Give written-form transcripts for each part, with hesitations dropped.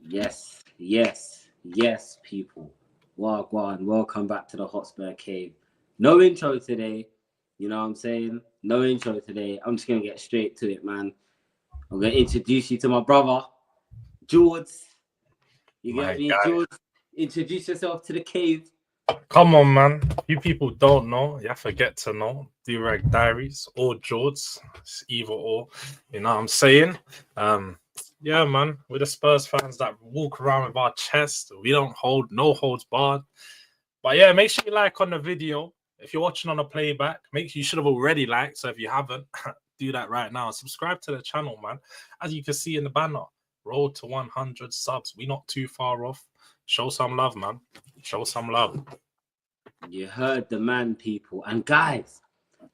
Yes, people. Wagwan, welcome back to the Hotspur Cave. No intro today. You know what I'm saying? No intro today. I'm just gonna get straight to it, man. I'm gonna introduce you to my brother, George. You get My me, guy. George? Introduce yourself to the cave. Come on, man. You people don't know. You have to get to know. Durag Diaries or Jords. It's either or. You know what I'm saying? Yeah, man. We're the Spurs fans that walk around with our chest. We don't hold no holds barred. But yeah, make sure you like on the video. If you're watching on a playback, make sure you should have already liked. So if you haven't, do that right now. Subscribe to the channel, man. As you can see in the banner, road to 100 subs. We're not too far off. Show some love, man. Show some love. You heard the man, people. And guys,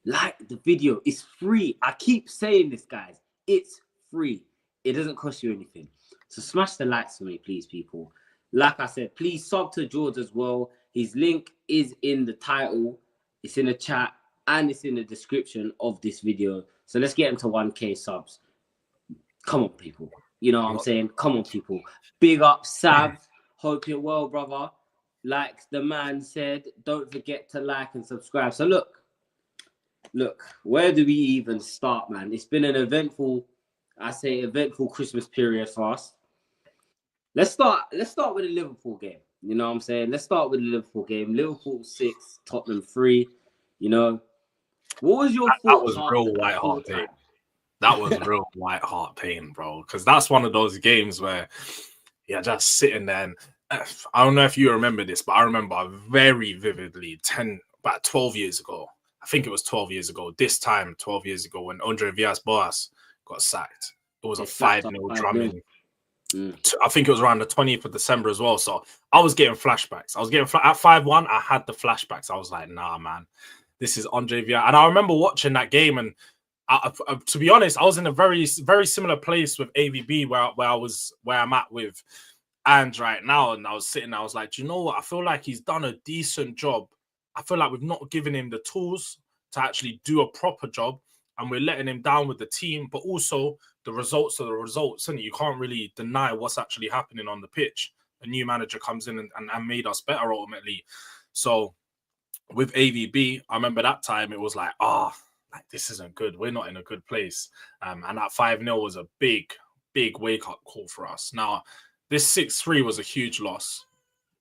like the video. It's free. I keep saying this, guys. It's free. It doesn't cost you anything. So smash the likes for me, please, people. Like I said, please sub to George as well. His link is in the title, it's in the chat, and it's in the description of this video. So let's get into 1K subs. Come on, people. You know what I'm saying? Come on, people. Big up, Sav. Hope you're well, brother. Like the man said, don't forget to like and subscribe. So look, where do we even start, man? It's been an eventful Christmas period for us. Let's start with the Liverpool game. You know what I'm saying? Let's start with the Liverpool game. Liverpool 6, Tottenham 3. You know, what was your That thoughts was after real that white full heart pain. time? That was real white heart pain, bro. Because that's one of those games where you're just sitting there. And I don't know if you remember this, but I remember very vividly about 12 years ago. I think it was 12 years ago. This time, 12 years ago, when Andre Villas-Boas got sacked. It was a 5-0 drumming. I think it was around the 20th of December as well. So I was getting flashbacks. At 5-1, I had the flashbacks. I was like, nah, man, this is Andre Villas. And I remember watching that game, and to be honest, I was in a very, very similar place with AVB where I'm at with Ange right now. And I was sitting, I was like, do you know what? I feel like he's done a decent job. I feel like we've not given him the tools to actually do a proper job, and we're letting him down with the team, but also the results are the results, and you can't really deny what's actually happening on the pitch. A new manager comes in and made us better ultimately. So with AVB, I remember that time it was like, like this isn't good. We're not in a good place. And that 5-0 was a big, big wake-up call for us. Now, this 6-3 was a huge loss.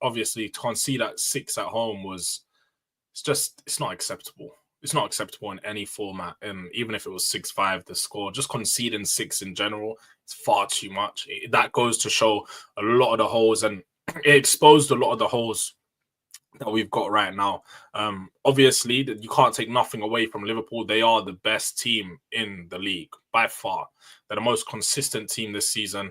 Obviously, to concede at 6 at home it's not acceptable. It's not acceptable in any format. And even if it was 6-5, the score, just conceding 6 in general, it's far too much. That goes to show a lot of the holes, and it exposed a lot of the holes that we've got right now. Obviously, you can't take nothing away from Liverpool. They are the best team in the league by far. They're the most consistent team this season.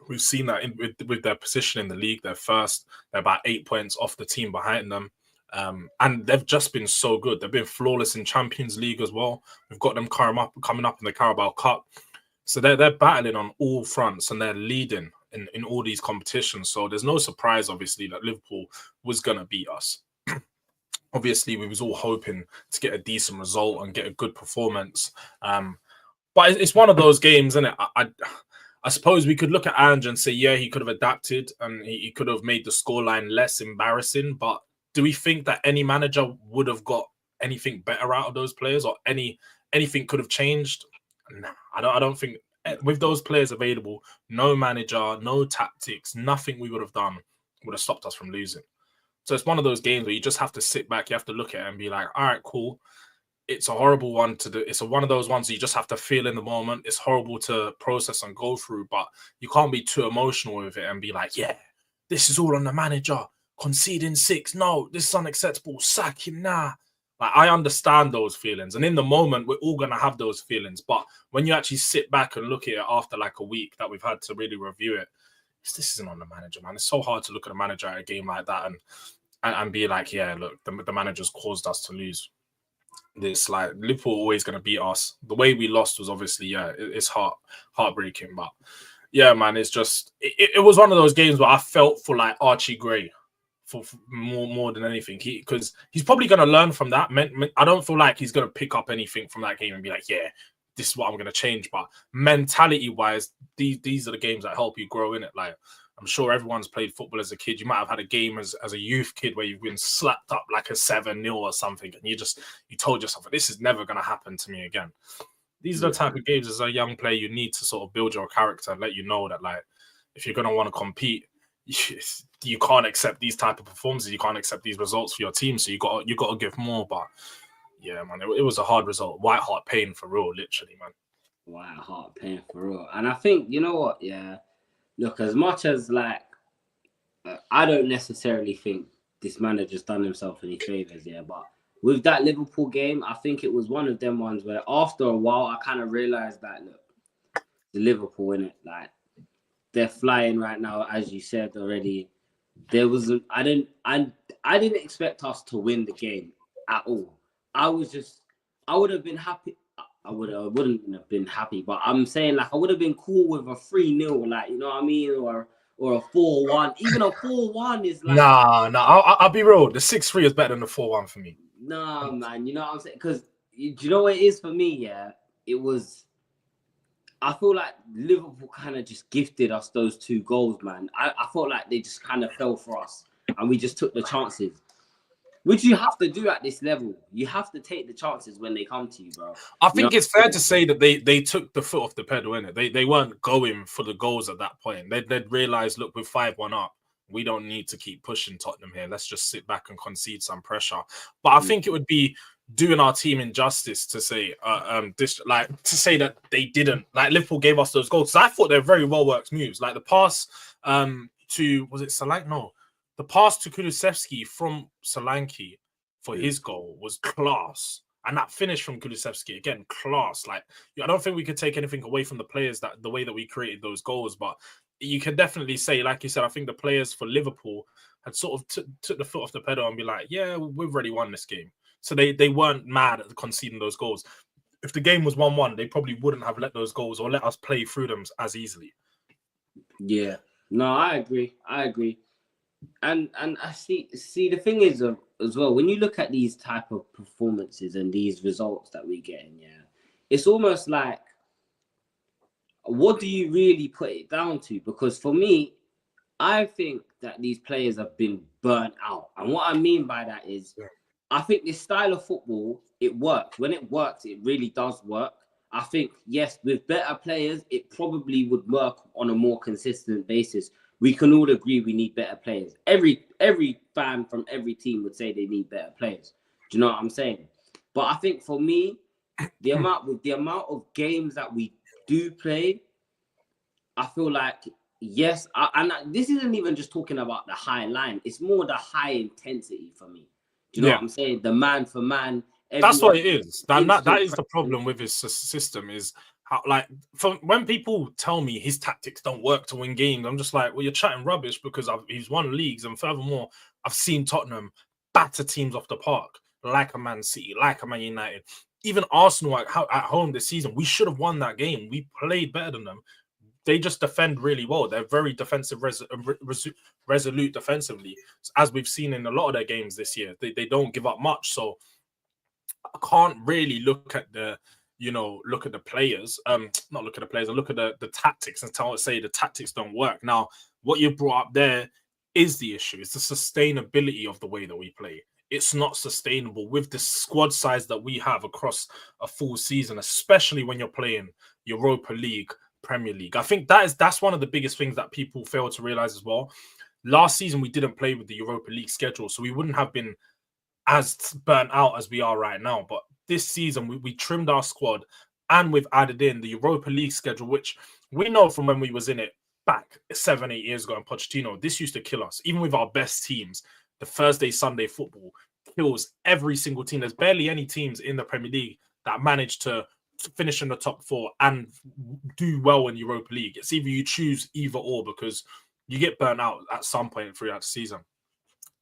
We've seen that with their position in the league. They're first. They're about 8 points off the team behind them. And they've just been so good. They've been flawless in Champions League as well. We've got them coming up in the Carabao Cup. So they're battling on all fronts, and they're leading in all these competitions. So there's no surprise, obviously, that Liverpool was going to beat us. Obviously, we was all hoping to get a decent result and get a good performance. But it's one of those games, isn't it? I suppose we could look at Ange and say, yeah, he could have adapted and he could have made the scoreline less embarrassing. But do we think that any manager would have got anything better out of those players, or anything could have changed? Nah, I don't think with those players available, no manager, no tactics, nothing we would have done would have stopped us from losing. So it's one of those games where you just have to sit back, you have to look at it and be like, all right, cool. It's a horrible one to do. It's one of those ones you just have to feel in the moment. It's horrible to process and go through, but you can't be too emotional with it and be like, yeah, this is all on the manager. Conceding 6. No, this is unacceptable. Sack him now. Like, I understand those feelings. And in the moment, we're all going to have those feelings. But when you actually sit back and look at it after like a week that we've had to really review it, this isn't on the manager, man. It's so hard to look at a manager at a game like that and be like, yeah, look, the manager's caused us to lose. This, like, Liverpool always going to beat us. The way we lost was obviously, yeah, it's heartbreaking. But yeah, man, it's just, it was one of those games where I felt for like Archie Gray for more than anything, because he's probably going to learn from that. I don't feel like he's going to pick up anything from that game and be like, yeah, this is what I'm going to change. But mentality wise, these are the games that help you grow in it. Like, I'm sure everyone's played football as a kid. You might have had a game as a youth kid where you've been slapped up like a 7-0 or something, and you told yourself, this is never going to happen to me again. These are the type of games as a young player you need to sort of build your character and let you know that, like, if you're going to want to compete, you can't accept these type of performances. You can't accept these results for your team. So you got to give more. But yeah, man, it was a hard result. White heart pain for real, literally, man. White heart pain for real. And I think, you know what? Yeah, look, as much as like, I don't necessarily think this manager's done himself any favors, yeah, but with that Liverpool game, I think it was one of them ones where after a while I kind of realized that, look, the Liverpool, innit, like, they're flying right now, as you said already. I didn't expect us to win the game at all. I would have been happy. I wouldn't have been happy, but I'm saying, like, I would have been cool with a 3-0, like, you know what I mean, or a 4-1. Even a 4-1 is like, I'll be real. The 6-3 is better than the 4-1 for me. Nah, man, you know what I'm saying? Because do you know what it is for me? Yeah, I feel like Liverpool kind of just gifted us those 2 goals, man. I felt like they just kind of fell for us, and we just took the chances, which you have to do at this level. You have to take the chances when they come to you, bro. I think it's fair to say that they took the foot off the pedal, innit? They weren't going for the goals at that point. They'd realised, look, we're 5-1 up. We don't need to keep pushing Tottenham here. Let's just sit back and concede some pressure. But I think it would be doing our team injustice to say that they didn't, like, Liverpool gave us those goals. So I thought they're very well worked moves. Like the pass to, was it Solanke? No, the pass to Kulusevski from Solanke for his goal was class. And that finish from Kulusevski, again, class. Like, I don't think we could take anything away from the players, that the way that we created those goals, but you can definitely say, like you said, I think the players for Liverpool had sort of took the foot off the pedal and be like, yeah, we've already won this game. So they weren't mad at conceding those goals. If the game was 1-1, they probably wouldn't have let those goals or let us play through them as easily. Yeah. No, I agree. And I see the thing is, as well, when you look at these type of performances and these results that we get in, yeah, it's almost like, what do you really put it down to? Because for me, I think that these players have been burnt out. And what I mean by that is, I think this style of football, it works. When it works, it really does work. I think, yes, with better players, it probably would work on a more consistent basis. We can all agree we need better players. Every fan from every team would say they need better players. Do you know what I'm saying? But I think for me, the amount of games that we do play, I feel like, yes, this isn't even just talking about the high line. It's more the high intensity for me. Do you know what I'm saying? The man for man. That's what it is. That is the problem with his system, is how, like, when people tell me his tactics don't work to win games, I'm just like, well, you're chatting rubbish, because he's won leagues, and furthermore, I've seen Tottenham batter teams off the park, like a Man City, like a Man United. Even Arsenal at home this season, we should have won that game. We played better than them. They just defend really well. They're very defensive, resolute defensively, as we've seen in a lot of their games this year. They don't give up much. So I can't really look at the players. Not look at the players. I look at the tactics and say the tactics don't work. Now, what you brought up there is the issue. It's the sustainability of the way that we play. It's not sustainable with the squad size that we have across a full season, especially when you're playing Europa League, Premier League. I think that's one of the biggest things that people fail to realize as well. Last season, we didn't play with the Europa League schedule, so we wouldn't have been as burnt out as we are right now. But this season, we trimmed our squad, and we've added in the Europa League schedule, which we know from when we was in it back 7-8 years ago in Pochettino, this used to kill us. Even with our best teams, the Thursday, Sunday football kills every single team. There's barely any teams in the Premier League that manage to finish in the top 4 and do well in Europa League. It's either you choose either or, because you get burnt out at some point throughout the season.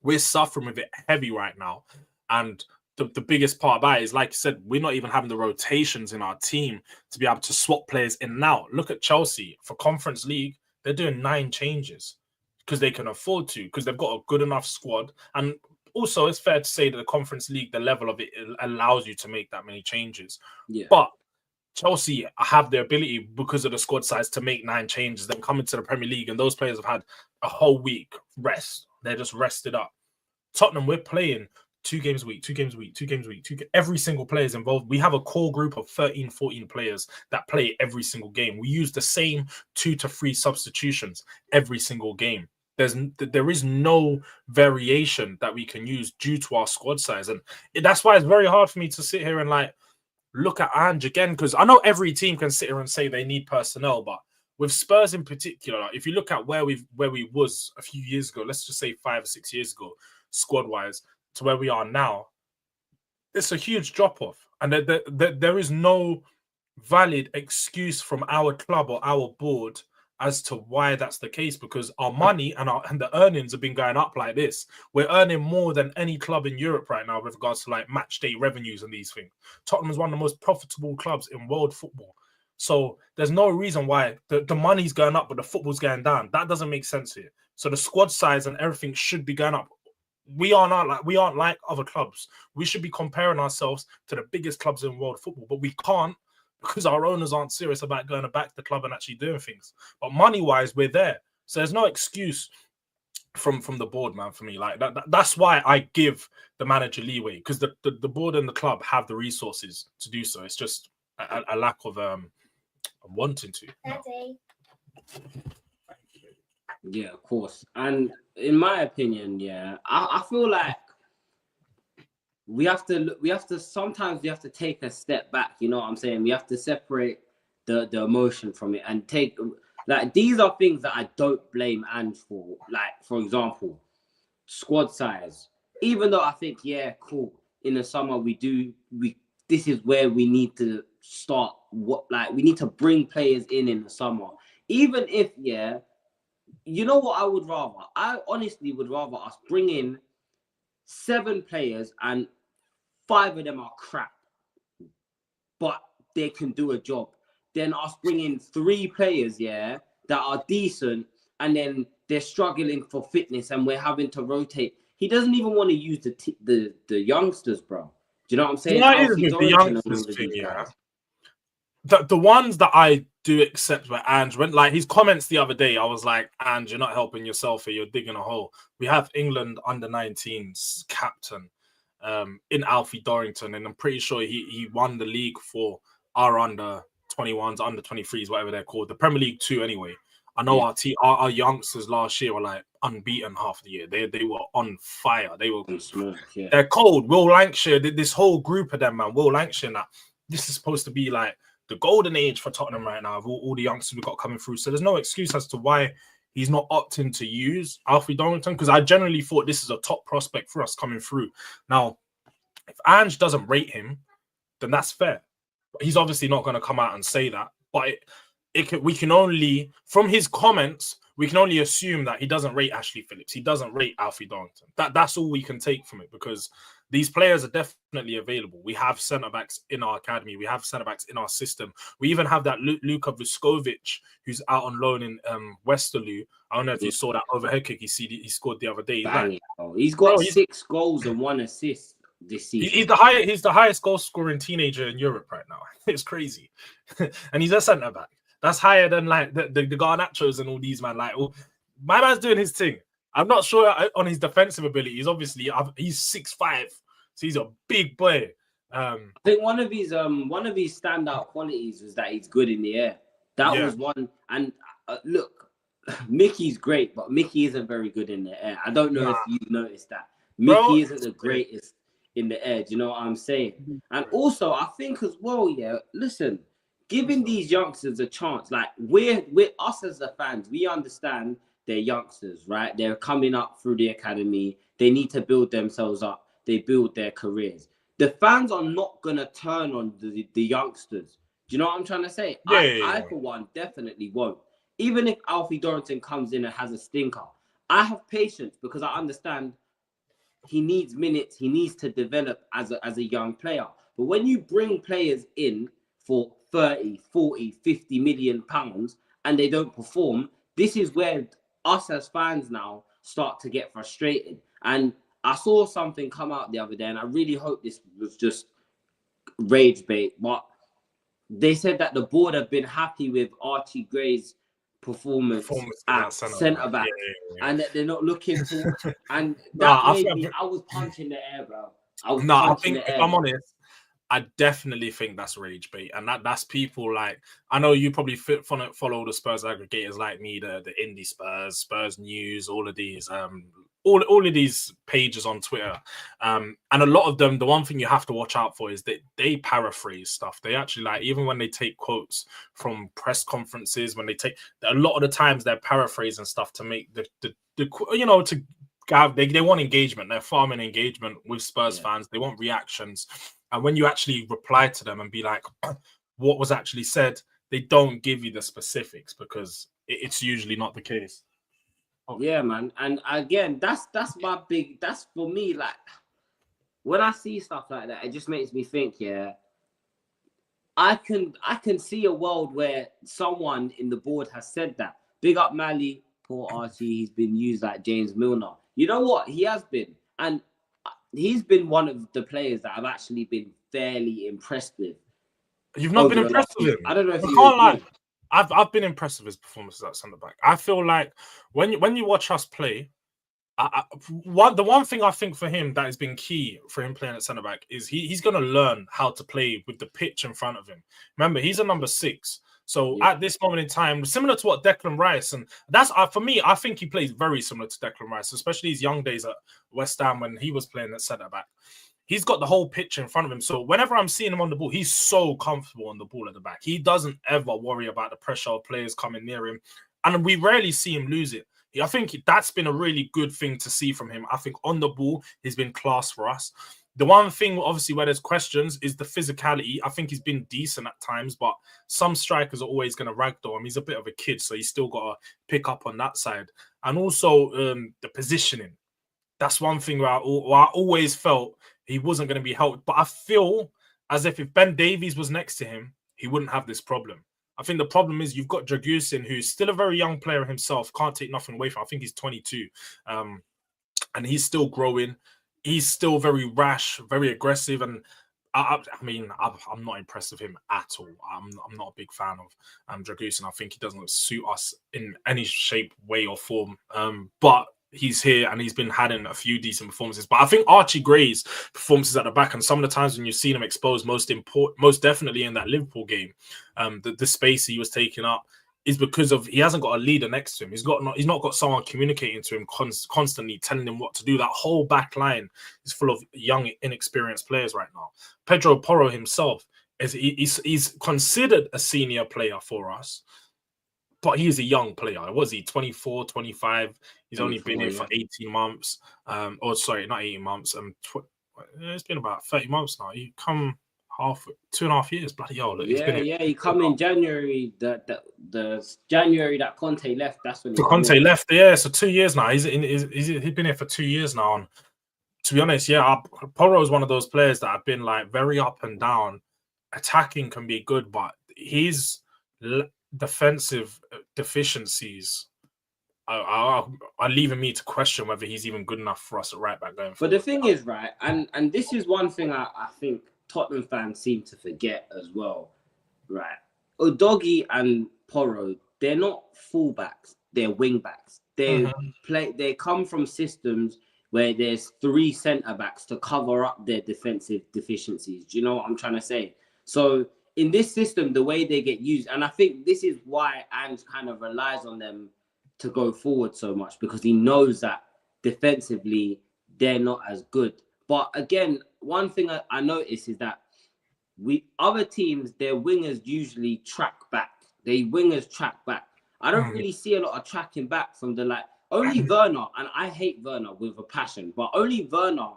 We're suffering with it heavy right now. And the biggest part about it is, like you said, we're not even having the rotations in our team to be able to swap players in and out. Look at Chelsea. For Conference League, they're doing 9 changes because they can afford to, because they've got a good enough squad. And also, it's fair to say that the Conference League, the level of it allows you to make that many changes. Yeah. But Chelsea have the ability because of the squad size to make 9 changes, then come into the Premier League, and those players have had a whole week rest. They're just rested up. Tottenham, we're playing 2 games a week, 2 games a week, 2 games a week. Every single player is involved. We have a core group of 13, 14 players that play every single game. We use the same 2 to 3 substitutions every single game. There is no variation that we can use due to our squad size. And that's why it's very hard for me to sit here and like look at Ange again, because I know every team can sit here and say they need personnel, but with Spurs in particular, if you look at where we was a few years ago, let's just say 5 or 6 years ago, squad wise, to where we are now, it's a huge drop off, and there is no valid excuse from our club or our board as to why that's the case, because our money and the earnings have been going up like this. We're earning more than any club in Europe right now with regards to like match day revenues and these things. Tottenham is one of the most profitable clubs in world football. So there's no reason why the money's going up, but the football's going down. That doesn't make sense here. So the squad size and everything should be going up. We aren't like other clubs. We should be comparing ourselves to the biggest clubs in world football, but we can't, because our owners aren't serious about going back to the club and actually doing things. But money-wise, we're there. So there's no excuse from the board, man, for me. Like that's why I give the manager leeway, because the board and the club have the resources to do so. It's just a lack of wanting to. Daddy. Yeah, of course. And in my opinion, yeah, I feel like sometimes we have to take a step back, you know what I'm saying? We have to separate the emotion from it and take, like, these are things that I don't blame Ange for. Like, for example, squad size. Even though I think, yeah, cool, in the summer this is where we need to start, we need to bring players in the summer. Even if, yeah, you know what I would rather? I honestly would rather us bring in 7 players and 5 of them are crap, but they can do a job. Then us bring in 3 players, yeah, that are decent, and then they're struggling for fitness and we're having to rotate. He doesn't even want to use the youngsters, bro. Do you know what I'm saying? What is with the youngsters thing, yeah? The ones that I do accept by Ange, when like his comments the other day, I was like, Ange, you're not helping yourself here, you're digging a hole. We have England under-19s captain in Alfie Dorrington, and I'm pretty sure he won the league for our under-21s, under-23s, whatever they're called, the Premier League 2 anyway. I know our youngsters last year were like unbeaten half the year. They were on fire. They were They're cold. Will Lancashire, this whole group of them, man. Will Lancashire, that this is supposed to be like the golden age for Tottenham right now, of all the youngsters we've got coming through. So there's no excuse as to why he's not opting to use Alfie Dorrington, because I generally thought this is a top prospect for us coming through. Now, if Ange doesn't rate him, then that's fair. But he's obviously not going to come out and say that. But we can only, from his comments, we can only assume that he doesn't rate Ashley Phillips. He doesn't rate Alfie Dorrington. That's all we can take from it, because these players are definitely available. We have centre-backs in our academy. We have centre-backs in our system. We even have that Luka Vuskovic, who's out on loan in Westerlo. I don't know if you saw that overhead kick he scored the other day. He's got 6 goals and 1 assist this season. He's the highest goal-scoring teenager in Europe right now. It's crazy. And he's a centre-back. That's higher than like the Garnachos and all these, man. Like, my man's doing his thing. I'm not sure on his defensive abilities. Obviously, he's 6'5", so he's a big boy. I think one of his standout qualities was that he's good in the air. That was one. And look, Mickey's great, but Mickey isn't very good in the air. I don't know if you've noticed that. Mickey isn't the greatest in the air. Do you know what I'm saying? And also, I think as well, yeah, listen, giving these youngsters a chance, like we're us as the fans, we understand they're youngsters, right? They're coming up through the academy. They need to build themselves up. They build their careers. The fans are not going to turn on the youngsters. Do you know what I'm trying to say? I, for one, definitely won't. Even if Alfie Dorrington comes in and has a stinker, I have patience, because I understand he needs minutes. He needs to develop as a young player. But when you bring players in for 30, 40, 50 million pounds and they don't perform, this is where us as fans now start to get frustrated. And I saw something come out the other day, and I really hope this was just rage bait, but they said that the board have been happy with Archie Gray's performance at centre back, and that they're not looking to. And that made me. I was punching the air, bro. I think if I'm honest, I definitely think that's rage bait, and that's people like, I know you probably follow the Spurs aggregators like me, the Indie Spurs, Spurs News, all of these all of these pages on Twitter, and a lot of them, the one thing you have to watch out for is that they paraphrase stuff. They actually, like, even when they take quotes from press conferences, when they take, a lot of the times they're paraphrasing stuff to make the to they want engagement. They're farming engagement with Spurs fans. They want reactions. And when you actually reply to them and be like, what was actually said, they don't give you the specifics because it's usually not the case. Oh. Yeah, man. And again, that's my big, that's for me, like, when I see stuff like that, it just makes me think, I can see a world where someone in the board has said that. Big up Mally, poor Archie, he's been used like James Milner. You know what? He has been. And he's been one of the players that I've actually been fairly impressed with. You've not been impressed with him? I don't know if you can't lie. I've been impressed with his performances at centre back. I feel like when you watch us play, the one thing I think for him that has been key for him playing at centre back is he's going to learn how to play with the pitch in front of him. Remember, he's a number 6. So at this moment in time, similar to what Declan Rice, and that's for me, I think he plays very similar to Declan Rice, especially his young days at West Ham when he was playing at centre back. He's got the whole pitch in front of him. So whenever I'm seeing him on the ball, he's so comfortable on the ball at the back. He doesn't ever worry about the pressure of players coming near him. And we rarely see him lose it. I think that's been a really good thing to see from him. I think on the ball, he's been class for us. The one thing, obviously, where there's questions is the physicality. I think he's been decent at times, but some strikers are always going to ragdoll him. He's a bit of a kid, so he's still got to pick up on that side. And also the positioning. That's one thing where I always felt he wasn't going to be helped. But I feel as if Ben Davies was next to him, he wouldn't have this problem. I think the problem is you've got Dragusin, who's still a very young player himself, can't take nothing away from him. I think he's 22. And he's still growing. He's still very rash, very aggressive. And I mean, I'm not impressed with him at all. I'm not a big fan of Dragusin. I think he doesn't suit us in any shape, way, or form. But he's here and he's been having a few decent performances. But I think Archie Gray's performances at the back and some of the times when you've seen him exposed, most definitely in that Liverpool game, the space he was taking up is because of he hasn't got a leader next to him. He's not got someone communicating to him constantly, telling him what to do. That whole back line is full of young, inexperienced players right now. Pedro Porro himself he's considered a senior player for us. But he's a young player. Was he 24, 25? He's only been here for 18 months. Sorry, not 18 months. It's been about 30 months now. He come 2.5 years. Bloody hell. Look, he come in January. The January that Conte left. That's when Conte left. Yeah, so 2 years now. He's been here for 2 years now. And to be honest, Porro is one of those players that have been like very up and down. Attacking can be good, but he's defensive deficiencies are leaving me to question whether he's even good enough for us at right back going forward. But the thing is, right, and this is one thing I think Tottenham fans seem to forget as well, right? Udogie and Porro, they're not fullbacks, they're wingbacks. They come from systems where there's 3 centre backs to cover up their defensive deficiencies. Do you know what I'm trying to say? So in this system, the way they get used, and I think this is why Ange kind of relies on them to go forward so much, because he knows that defensively they're not as good. But again, one thing I notice is that other teams, their wingers usually track back. I don't really see a lot of tracking back from only Werner, and I hate Werner with a passion, but only Werner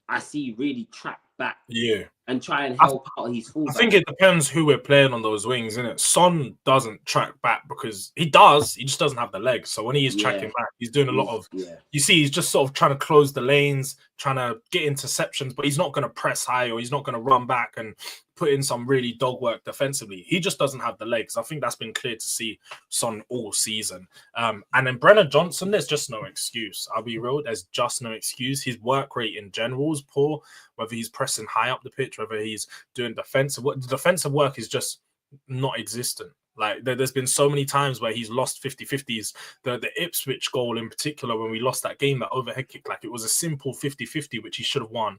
I see really track back. Yeah. And try and help out his fullback. I think it depends who we're playing on those wings, isn't it? Son doesn't track back because he just doesn't have the legs. So when he is tracking back, he's doing a lot of, you see, he's just sort of trying to close the lanes, trying to get interceptions, but he's not going to press high or he's not going to run back and put in some really dog work defensively. He just doesn't have the legs. I think that's been clear to see Son all season. And then Brennan Johnson, there's just no excuse. I'll be real, there's just no excuse. His work rate in general is poor, whether he's pressing high up the pitch, whether he's doing defensive work. The defensive work is just not existent. Like there's been so many times where he's lost 50-50s. The Ipswich goal in particular, when we lost that game, that overhead kick, like it was a simple 50-50 which he should have won,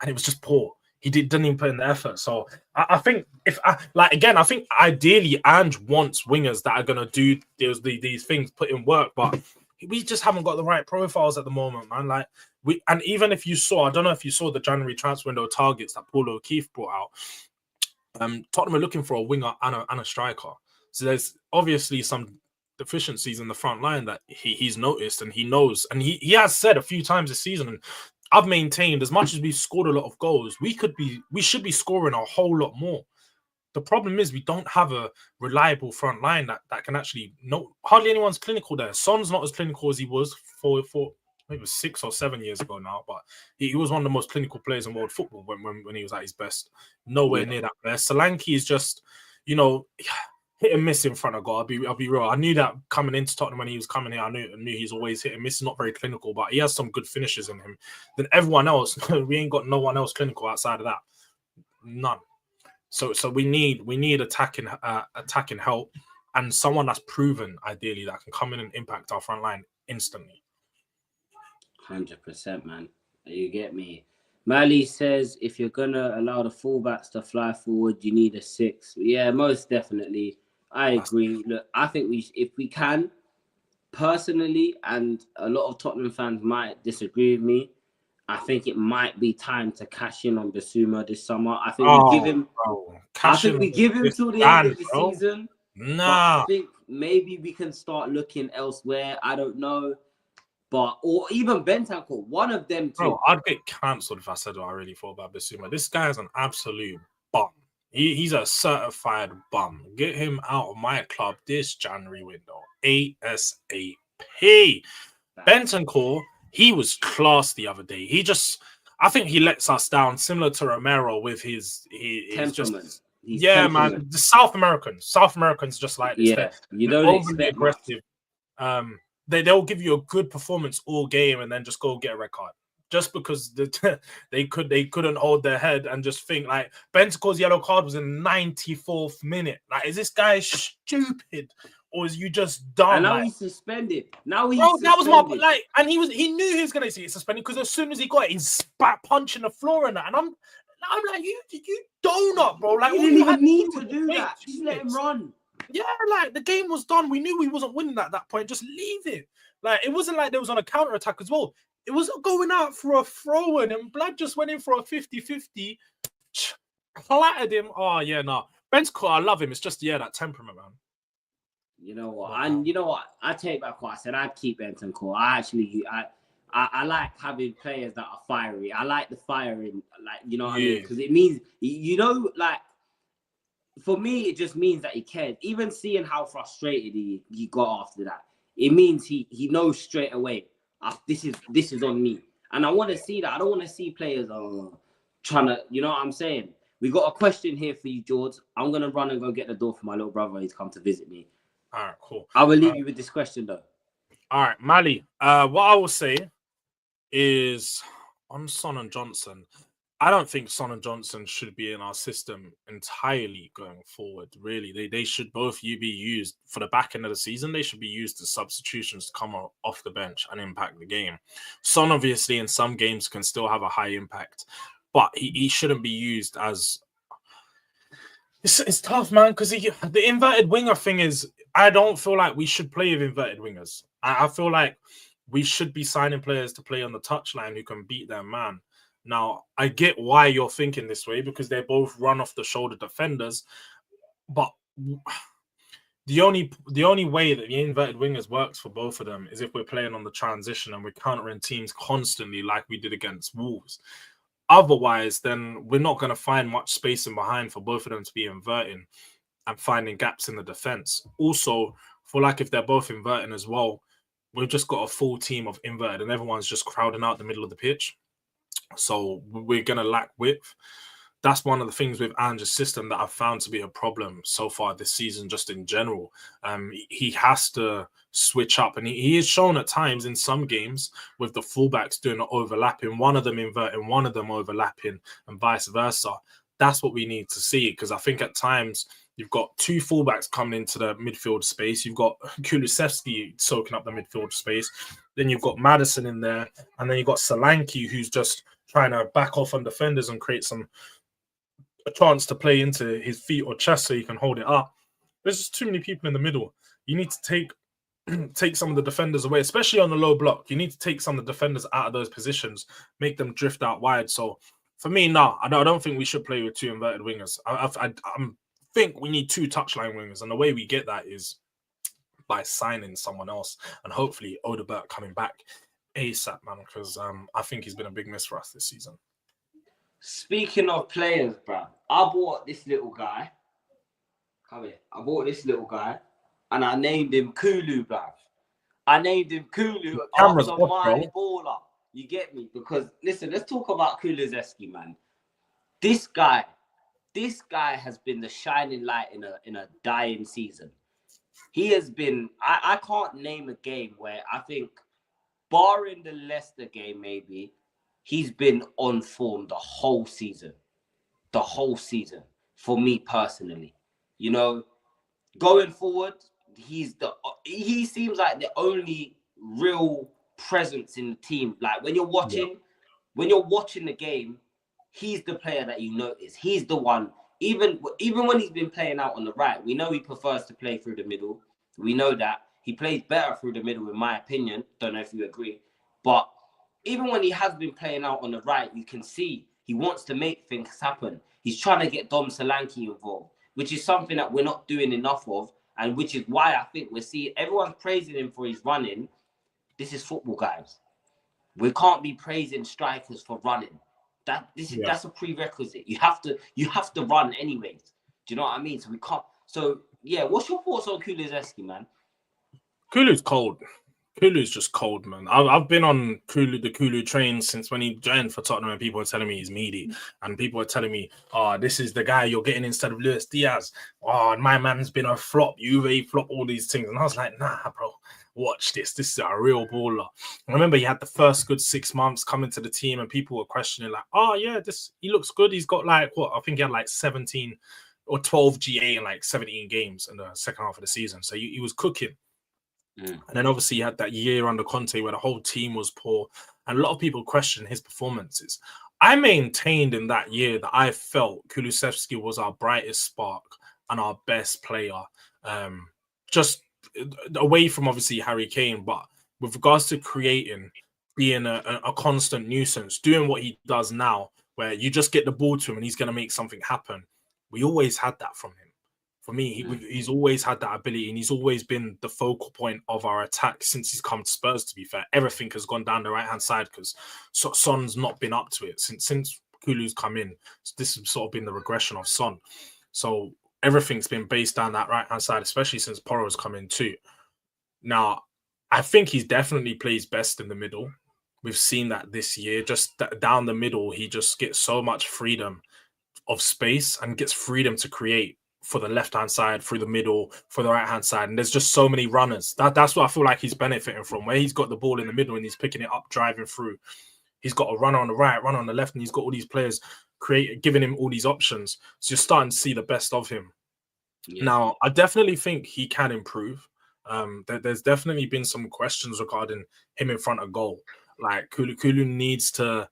and it was just poor. He didn't even put in the effort. So I think I think ideally Ange wants wingers that are gonna do these things, put in work, but we just haven't got the right profiles at the moment, man. Like and even if you saw, I don't know if you saw the January transfer window targets that Paul O'Keefe brought out. Tottenham are looking for a winger and a striker. So there's obviously some deficiencies in the front line that he's noticed and he knows, and he has said a few times this season. And I've maintained, as much as we've scored a lot of goals, we should be scoring a whole lot more. The problem is we don't have a reliable front line that can actually hardly anyone's clinical there. Son's not as clinical as he was for maybe it was 6 or 7 years ago now, but he was one of the most clinical players in world football when he was at his best. Nowhere near that best. Solanke is just, hit and miss in front of goal. I'll be real. I knew that coming into Tottenham when he was coming here. I knew he's always hit and miss. Not very clinical, but he has some good finishes in him. Then everyone else, we ain't got no one else clinical outside of that. None. So we need attacking help and someone that's proven, ideally, that can come in and impact our front line instantly. 100%, man. You get me. Mali says if you're gonna allow the fullbacks to fly forward, you need a 6. Yeah, most definitely. I agree. Look, I think if we can, personally, and a lot of Tottenham fans might disagree with me, I think it might be time to cash in on Bissouma this summer. I think we give him. Till the end of the season. Nah. I think maybe we can start looking elsewhere. I don't know. Or even Bentancur, one of them too. Bro, I'd get cancelled if I said what I really thought about Bissouma. This guy is an absolute bum. He's a certified bum. Get him out of my club this January window. ASAP. Bentancur, he was class the other day. I think he lets us down, similar to Romero with his temperament. Man. The South Americans just like this. Yeah, you don't expect aggressive. They'll give you a good performance all game and then just go get a red card just because they couldn't hold their head and just think like Bentancur's yellow card was in the 94th minute. Like, is this guy stupid or is you just dumb? And now he's suspended. That was my and he knew he was gonna see it suspended because as soon as he got it, he's spat punching the floor and that. And I'm like, you donut, bro. Like, you didn't even need to do that. Just let him run. Yeah, like the game was done. We knew we wasn't winning at that point. Just leave it. Like, it wasn't like there was on a counter attack as well. It was going out for a throw in, and Blood just went in for a 50-50, clattered him. Oh yeah, no. Bentancur, I love him. It's just that temperament, man. You know what? I take back what I said. I'd keep Bentancur. I like having players that are fiery. I like the firing, like, you know what I mean? Because it means, for me, it just means that he cares. Even seeing how frustrated he got after that, it means he knows straight away, this is on me. And I want to see that. I don't want to see players trying to, you know what I'm saying? We got a question here for you, George. I'm going to run and go get the door for my little brother. He's come to visit me. All right, cool. I will leave you with this question, though. All right, Mali. What I will say is on Son and Johnson, I don't think Son and Johnson should be in our system entirely going forward. Really, they should both be used for the back end of the season. They should be used as substitutions to come off the bench and impact the game. Son, obviously, in some games can still have a high impact, but he shouldn't be used as. It's tough, man, because the inverted winger thing is. I don't feel like we should play with inverted wingers. I feel like we should be signing players to play on the touchline who can beat their man. Now, I get why you're thinking this way because they both run off the shoulder defenders, but the only way that the inverted wingers works for both of them is if we're playing on the transition and we're countering teams constantly like we did against Wolves. Otherwise, then we're not going to find much space in behind for both of them to be inverting and finding gaps in the defense. Also, for like if they're both inverting as well, we've just got a full team of inverted and everyone's just crowding out the middle of the pitch. So we're going to lack width. that's one of the things with Ange's system that I've found to be a problem so far this season, just in general. He has to switch up, and he is shown at times in some games with the fullbacks doing overlapping, one of them inverting, one of them overlapping, and vice versa. That's what we need to see, because I think at times you've got two fullbacks coming into the midfield space. You've got Kulusevski soaking up the midfield space. Then you've got Maddison in there, and then you've got Solanke, who's just trying to back off on defenders and create a chance to play into his feet or chest so he can hold it up. There's just too many people in the middle. You need to take some of the defenders away, especially on the low block. You need to take some of the defenders out of those positions, make them drift out wide. So for me, no, I don't think we should play with two inverted wingers. I think we need two touchline wingers, and the way we get that is by signing someone else, and hopefully Odebert coming back ASAP, man, because I think he's been a big miss for us this season. Speaking of players, bro, I bought this little guy. Come here. I bought this little guy, and I named him Kulu, bro. I named him Kulu after my baller. You get me? Because listen, let's talk about Kulusevski, man. This guy has been the shining light in a dying season. He has been. I can't name a game where I think, barring the Leicester game, maybe, he's been on form the whole season. The whole season, for me personally. You know, going forward, he seems like the only real presence in the team. Like when you're watching the game, he's the player that you notice. He's the one. Even when he's been playing out on the right, we know he prefers to play through the middle. We know that. He plays better through the middle, in my opinion. Don't know if you agree. But even when he has been playing out on the right, you can see he wants to make things happen. He's trying to get Dom Solanke involved, which is something that we're not doing enough of, and which is why I think we're seeing everyone's praising him for his running. This is football, guys. We can't be praising strikers for running. That's a prerequisite. You have to run anyways. Do you know what I mean? So we can't. So yeah, what's your thoughts on Kulusevski, man? Kulu's cold. Kulu's just cold, man. I've been on the Kulu train since when he joined for Tottenham, and people are telling me he's meaty, and people are telling me, "Oh, this is the guy you're getting instead of Luis Diaz." Oh, my man's been a flop, Juve flop, all these things, and I was like, "Nah, bro, watch this. This is a real baller." I remember he had the first good 6 months coming to the team, and people were questioning like, "Oh yeah, he looks good. He's got like what? I think he had like 17 or 12 GA in like 17 games in the second half of the season, so he was cooking." And then obviously you had that year under Conte where the whole team was poor, and a lot of people questioned his performances. I maintained in that year that I felt Kulusevski was our brightest spark and our best player, just away from obviously Harry Kane, but with regards to creating, being a constant nuisance, doing what he does now, where you just get the ball to him and he's going to make something happen. We always had that from him. For me, he's always had that ability, and he's always been the focal point of our attack since he's come to Spurs, to be fair. Everything has gone down the right-hand side because Son's not been up to it. Since Kulu's come in, this has sort of been the regression of Son. So everything's been based down that right-hand side, especially since Porro's come in too. Now, I think he definitely plays best in the middle. We've seen that this year. Just down the middle, he just gets so much freedom of space and gets freedom to create for the left-hand side, through the middle, for the right-hand side. And there's just so many runners. That's what I feel like he's benefiting from, where he's got the ball in the middle and he's picking it up, driving through. He's got a runner on the right, runner on the left, and he's got all these players giving him all these options. So you're starting to see the best of him. Yeah. Now, I definitely think he can improve. There's definitely been some questions regarding him in front of goal. Like, Kulu needs to...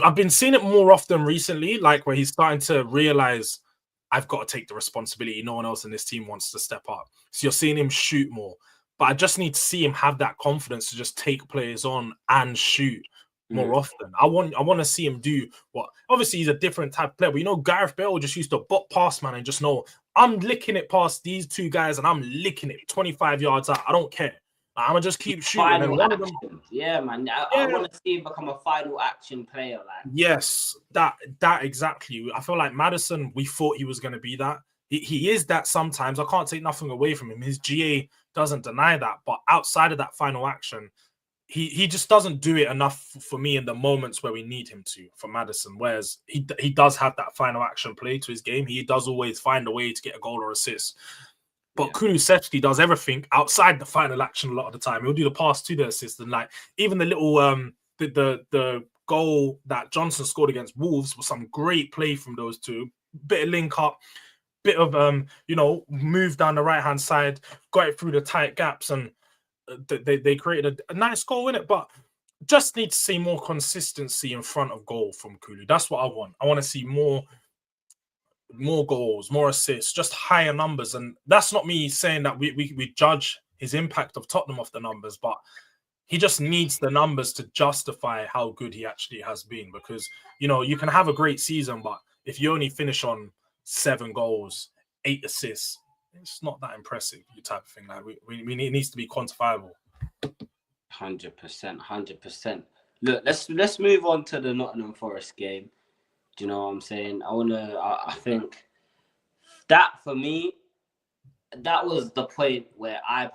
I've been seeing it more often recently, like where he's starting to realize, I've got to take the responsibility. No one else in this team wants to step up. So you're seeing him shoot more. But I just need to see him have that confidence to just take players on and shoot more often. I want to see him do what... Obviously, he's a different type of player. But you know, Gareth Bale just used to bot past, man, and just know, I'm licking it past these two guys and I'm licking it 25 yards out. I don't care. I'm going to just keep shooting. And one of them... Yeah, man. I want to see him become a final action player. Like, yes, that exactly. I feel like Maddison, we thought he was going to be that. He is that sometimes. I can't take nothing away from him. His GA doesn't deny that. But outside of that final action, he just doesn't do it enough for me in the moments where we need him to for Maddison. Whereas he does have that final action play to his game. He does always find a way to get a goal or assist. But Kulusevski does everything outside the final action a lot of the time. He'll do the pass to the assist, and like even the little the goal that Johnson scored against Wolves was some great play from those two. Bit of link up, bit of move down the right hand side, got it through the tight gaps, and they created a nice goal in it. But just need to see more consistency in front of goal from Kulu. That's what I want. I want to see more goals, more assists, just higher numbers. And that's not me saying that we judge his impact of Tottenham off the numbers, but he just needs the numbers to justify how good he actually has been. Because, you can have a great season, but if you only finish on 7 goals, 8 assists, it's not that impressive, you type of thing. Like we need, it needs to be quantifiable. 100%. Look, let's move on to the Nottingham Forest game. Do you know what I'm saying? I think that for me, that was the point where I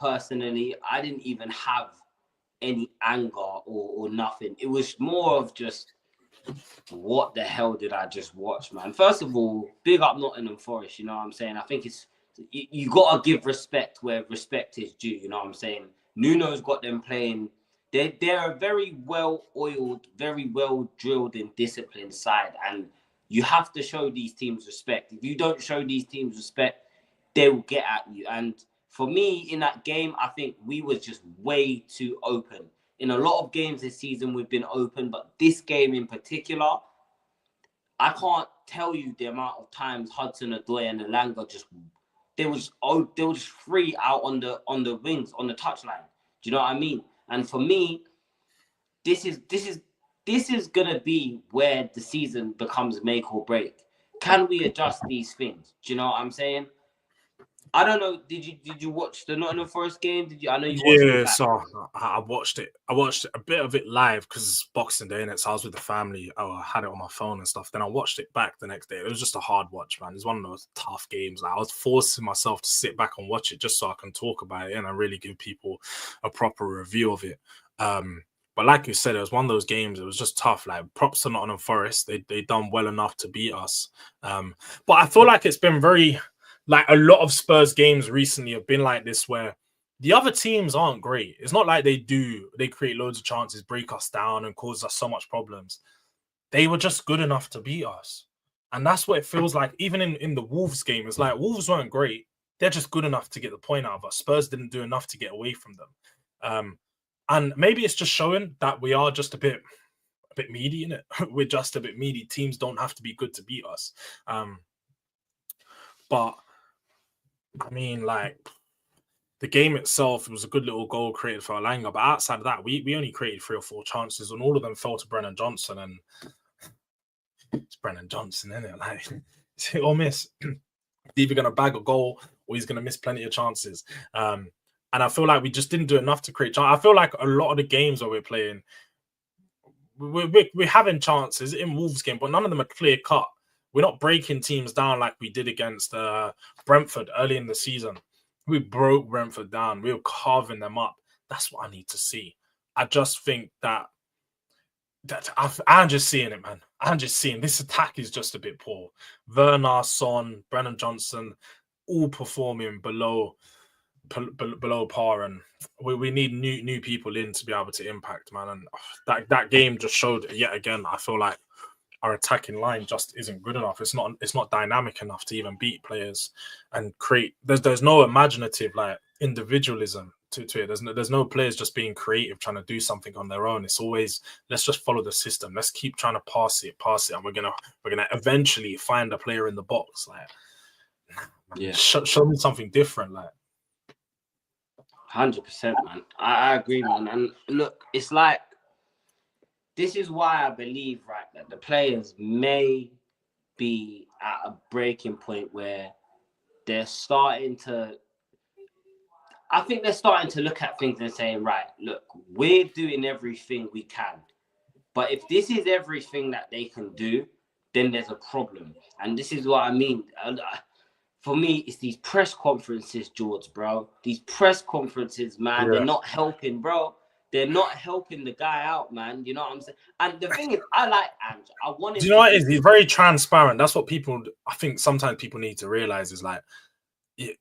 didn't even have any anger or nothing. It was more of just, what the hell did I just watch, man? First of all, big up Nottingham Forest, you know what I'm saying? I think you got to give respect where respect is due, you know what I'm saying? Nuno's got them playing. They're a very well-oiled, very well-drilled and disciplined side, and you have to show these teams respect. If you don't show these teams respect, they will get at you. And for me, in that game, I think we was just way too open. In a lot of games this season, we've been open, but this game in particular, I can't tell you the amount of times Hudson-Odoi and Elanga they were just free out on the wings, on the touchline. Do you know what I mean? And for me, this is gonna be where the season becomes make or break. Can we adjust these things? Do you know what I'm saying? I don't know. Did you watch the Nottingham Forest game? I know you watched it back. So I watched it. I watched a bit of it live because it's Boxing Day, and so I was with the family. I had it on my phone and stuff. Then I watched it back the next day. It was just a hard watch, man. It's one of those tough games. Like, I was forcing myself to sit back and watch it just so I can talk about it and I really give people a proper review of it. But like you said, it was one of those games. It was just tough. Like, props to Nottingham Forest. They done well enough to beat us. But I feel like it's been very, like, a lot of Spurs games recently have been like this, where the other teams aren't great. It's not like they create loads of chances, break us down, and cause us so much problems. They were just good enough to beat us. And that's what it feels like. Even in the Wolves game, it's like Wolves weren't great. They're just good enough to get the point out of us. Spurs didn't do enough to get away from them. And maybe it's just showing that we are just a bit meaty in it. We're just a bit meaty. Teams don't have to be good to beat us. But I mean, like, the game itself, it was a good little goal created for Elanga. But outside of that, we only created 3 or 4 chances, and all of them fell to Brennan Johnson. And it's Brennan Johnson, isn't it? Like, it's hit or miss. He's either going to bag a goal or he's going to miss plenty of chances. And I feel like we just didn't do enough to create chances. I feel like a lot of the games where we're playing, we're having chances in Wolves game, but none of them are clear cut. We're not breaking teams down like we did against Brentford early in the season. We broke Brentford down. We were carving them up. That's what I need to see. I just think that I'm just seeing it, man. I'm just seeing this attack is just a bit poor. Werner, Son, Brennan Johnson, all performing below par, and we need new people in to be able to impact, man. And that game just showed yet again. I feel like our attacking line just isn't good enough. It's not dynamic enough to even beat players and create. There's no imaginative, like, individualism to it. There's no players just being creative trying to do something on their own. It's always, let's just follow the system. Let's keep trying to pass it, and we're gonna eventually find a player in the box. Like, yeah, show me something different. Like, 100%, man. I agree, man. And look, it's like, this is why I believe, right, that the players may be at a breaking point where they're starting to, I think they're starting to look at things and saying, right, look, we're doing everything we can. But if this is everything that they can do, then there's a problem. And this is what I mean. For me, it's these press conferences, George, bro. These press conferences, man, They're not helping, bro. They're not helping the guy out, man. You know what I'm saying? And the thing is, I like Ange. I want him. Do you know what it is? He's very transparent. That's what people, I think sometimes people need to realize is like,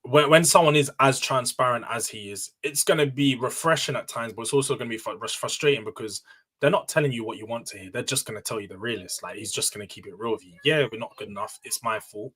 when someone is as transparent as he is, it's going to be refreshing at times, but it's also going to be frustrating because they're not telling you what you want to hear. They're just going to tell you the realist. Like, he's just going to keep it real with you. Yeah, we're not good enough. It's my fault.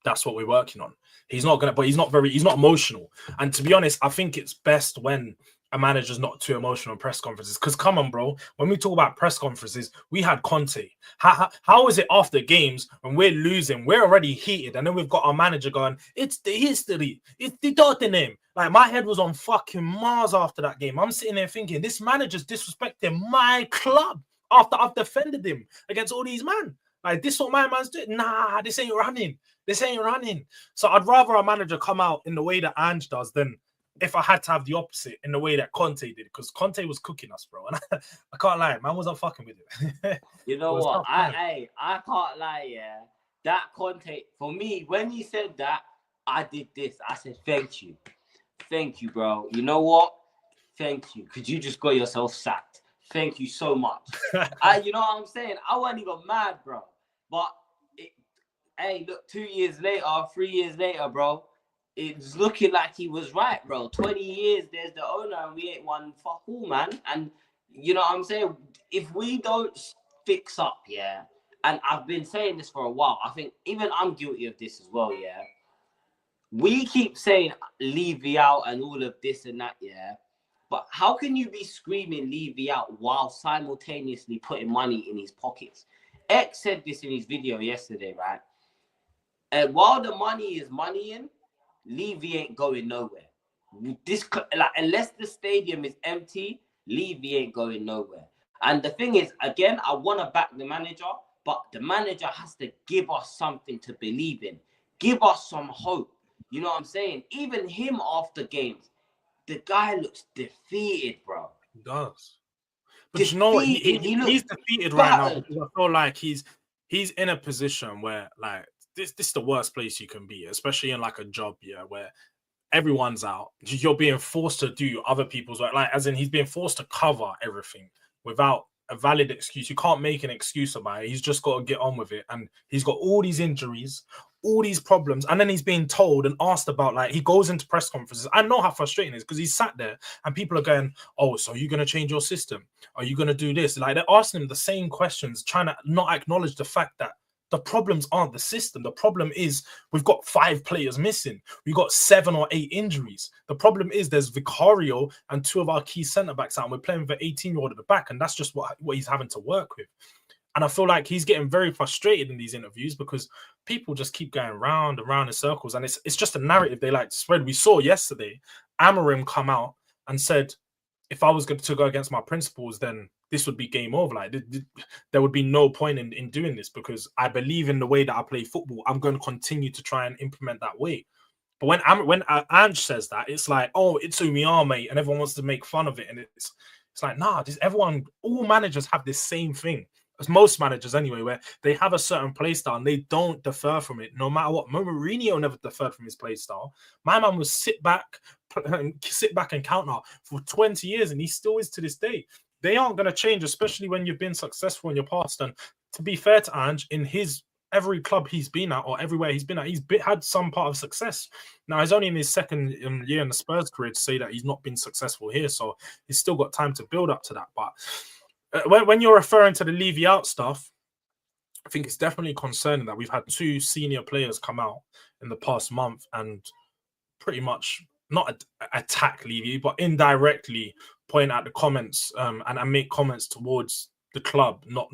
That's what we're working on. He's not emotional. And to be honest, I think it's best when a manager's not too emotional in press conferences. Because come on, bro, when we talk about press conferences, we had Conte. How is it after games when we're losing, we're already heated, and then we've got our manager going, it's the history, it's the Tottenham. Like, my head was on fucking Mars after that game. I'm sitting there thinking, this manager's disrespecting my club after I've defended him against all these men. Like, this what my man's doing? Nah, this ain't running. This ain't running. So I'd rather a manager come out in the way that Ange does than if I had to have the opposite in the way that Conte did, because Conte was cooking us, bro. And I can't lie, man wasn't fucking with it. You know what? I can't lie, yeah. That Conte, for me, when he said that, I did this. I said, thank you. Thank you, bro. You know what? Thank you. Because you just got yourself sacked. Thank you so much. You know what I'm saying? I wasn't even mad, bro. But, hey, look, 2 years later, 3 years later, bro, it's looking like he was right, bro. 20 years, there's the owner, and we ain't won fuck all, man. And you know what I'm saying? If we don't fix up, yeah, and I've been saying this for a while, I think even I'm guilty of this as well, yeah. We keep saying Levy out and all of this and that, yeah. But how can you be screaming Levy out while simultaneously putting money in his pockets? X said this in his video yesterday, right? And while the money is money in, Levy ain't going nowhere. Unless the stadium is empty, Levy ain't going nowhere. And the thing is, again, I want to back the manager, but the manager has to give us something to believe in. Give us some hope. You know what I'm saying? Even him after games, the guy looks defeated, bro. He does. But defeated. You know what? He's defeated right now because I feel like he's in a position where, like, this is the worst place you can be, especially in like a job, yeah, where everyone's out. You're being forced to do other people's work, like, as in he's being forced to cover everything without a valid excuse. You can't make an excuse about it. He's just got to get on with it. And he's got all these injuries, all these problems, and then he's being told and asked about, like, he goes into press conferences. I know how frustrating it is because he's sat there and people are going, oh, so are you going to change your system? Are you going to do this? Like, they're asking him the same questions, trying to not acknowledge the fact that the problems aren't the system. The problem is we've got 5 players missing. We've got 7 or 8 injuries. The problem is there's Vicario and 2 of our key centre-backs out, and we're playing with an 18-year-old at the back, and that's just what he's having to work with. And I feel like he's getting very frustrated in these interviews because people just keep going round and round in circles, and it's just a narrative they like to spread. We saw yesterday Amorim come out and said, if I was going to go against my principles, then this would be game over. Like, there would be no point in doing this because I believe in the way that I play football. I'm going to continue to try and implement that way. But when Ange says that, it's like, oh, it's who we are, mate, and everyone wants to make fun of it. And it's like, nah, all managers have this same thing. As most managers anyway, where they have a certain play style and they don't defer from it, no matter what. Mourinho never deferred from his play style. My man was sit back and counter for 20 years, and he still is to this day. They aren't going to change, especially when you've been successful in your past. And to be fair to Ange, in every club he's been at or everywhere he's been at, he's had some part of success. Now, he's only in his second year in the Spurs career to say that he's not been successful here, so he's still got time to build up to that. But when you're referring to the Levy out stuff, I think it's definitely concerning that we've had 2 senior players come out in the past month and pretty much not attack Levy, but indirectly point out the comments and make comments towards the club not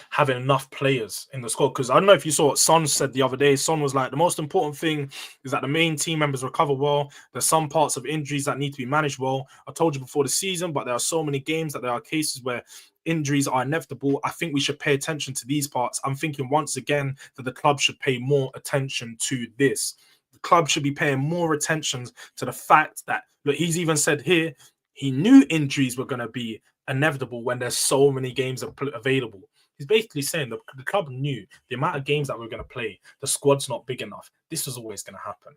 having enough players in the squad. Because I don't know if you saw what Son said the other day. Son was like, the most important thing is that the main team members recover well. There's some parts of injuries that need to be managed well. I told you before the season, but there are so many games that there are cases where injuries are inevitable. I think we should pay attention to these parts. I'm thinking once again that the club should pay more attention to this. The club should be paying more attention to the fact that, look, he's even said here, he knew injuries were going to be inevitable when there's so many games available. He's basically saying the club knew the amount of games that we're going to play. The squad's not big enough. This was always going to happen.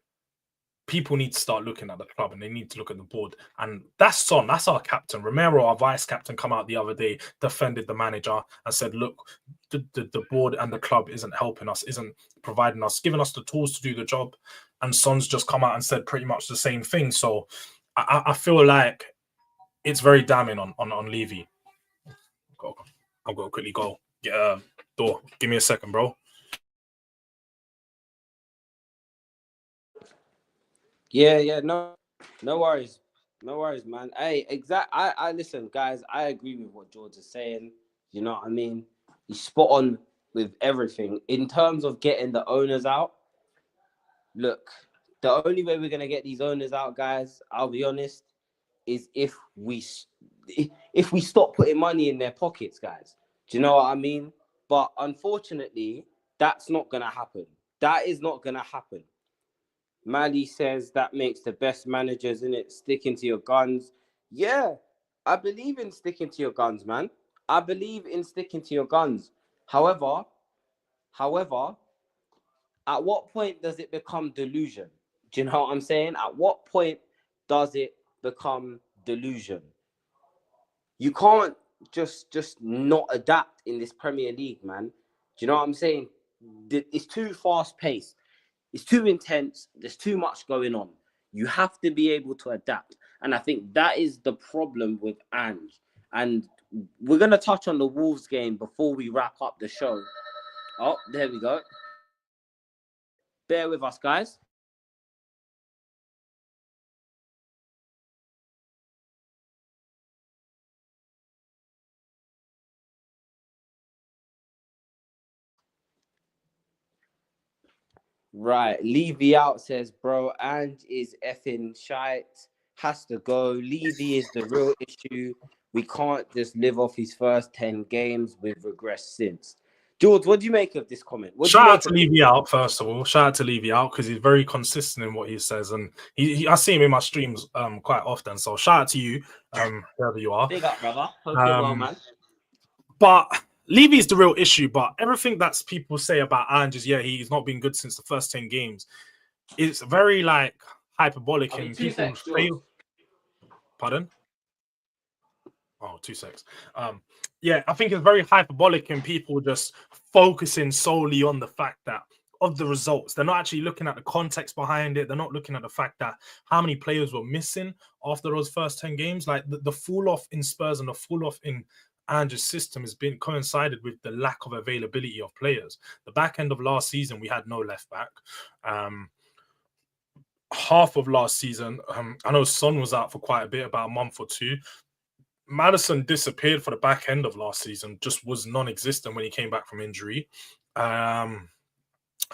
people need to start looking at the club and they need to look at the board. And that's Son, that's our captain. Romero, our vice captain, come out the other day, defended the manager and said, look, the board and the club isn't helping us, isn't providing us, giving us the tools to do the job. And Son's just come out and said pretty much the same thing. So I feel like it's very damning on Levy. I'll go quickly go get a door. Give me a second, bro. Yeah, no worries. No worries, man. Hey, I listen, guys, I agree with what George is saying. You know what I mean? He's spot on with everything. In terms of getting the owners out, look, the only way we're gonna get these owners out, guys, I'll be honest, is if we stop putting money in their pockets, guys. Do you know what I mean? But unfortunately, that's not gonna happen. That is not gonna happen. Mali says that makes the best managers, in it, sticking to your guns. Yeah, I believe in sticking to your guns, man. I believe in sticking to your guns. However, at what point does it become delusion? Do you know what I'm saying? At what point does it become delusion? You can't just not adapt in this Premier League, man. Do you know what I'm saying? It's too fast paced. It's too intense. There's too much going on. You have to be able to adapt. And I think that is the problem with Ange. And we're going to touch on the Wolves game before we wrap up the show. Oh, there we go. Bear with us, guys. Right. Levy out says, bro, Ange is effing shite. Has to go. Levy is the real issue. We can't just live off his first 10 games. We've regressed since. George, what do you make of this comment? Shout out to Levy out, first of all. Shout out to Levy out because he's very consistent in what he says. And I see him in my streams quite often. So shout out to you, wherever you are. Big up, brother. Hope you're well, man. But Levy's the real issue. But everything that people say about Ange is, yeah, he's not been good since the first 10 games. It's very like hyperbolic and people fail. Pardon? Oh, 2 secs. Yeah, I think it's very hyperbolic and people just focusing solely on the fact that of the results. They're not actually looking at the context behind it. They're not looking at the fact that how many players were missing after those first 10 games. Like the fall off in Spurs and the fall off in Ange's system has been coincided with the lack of availability of players. The back end of last season, we had no left back. Half of last season, I know Son was out for quite a bit, about a month or two. Maddison disappeared for the back end of last season, just was non-existent when he came back from injury.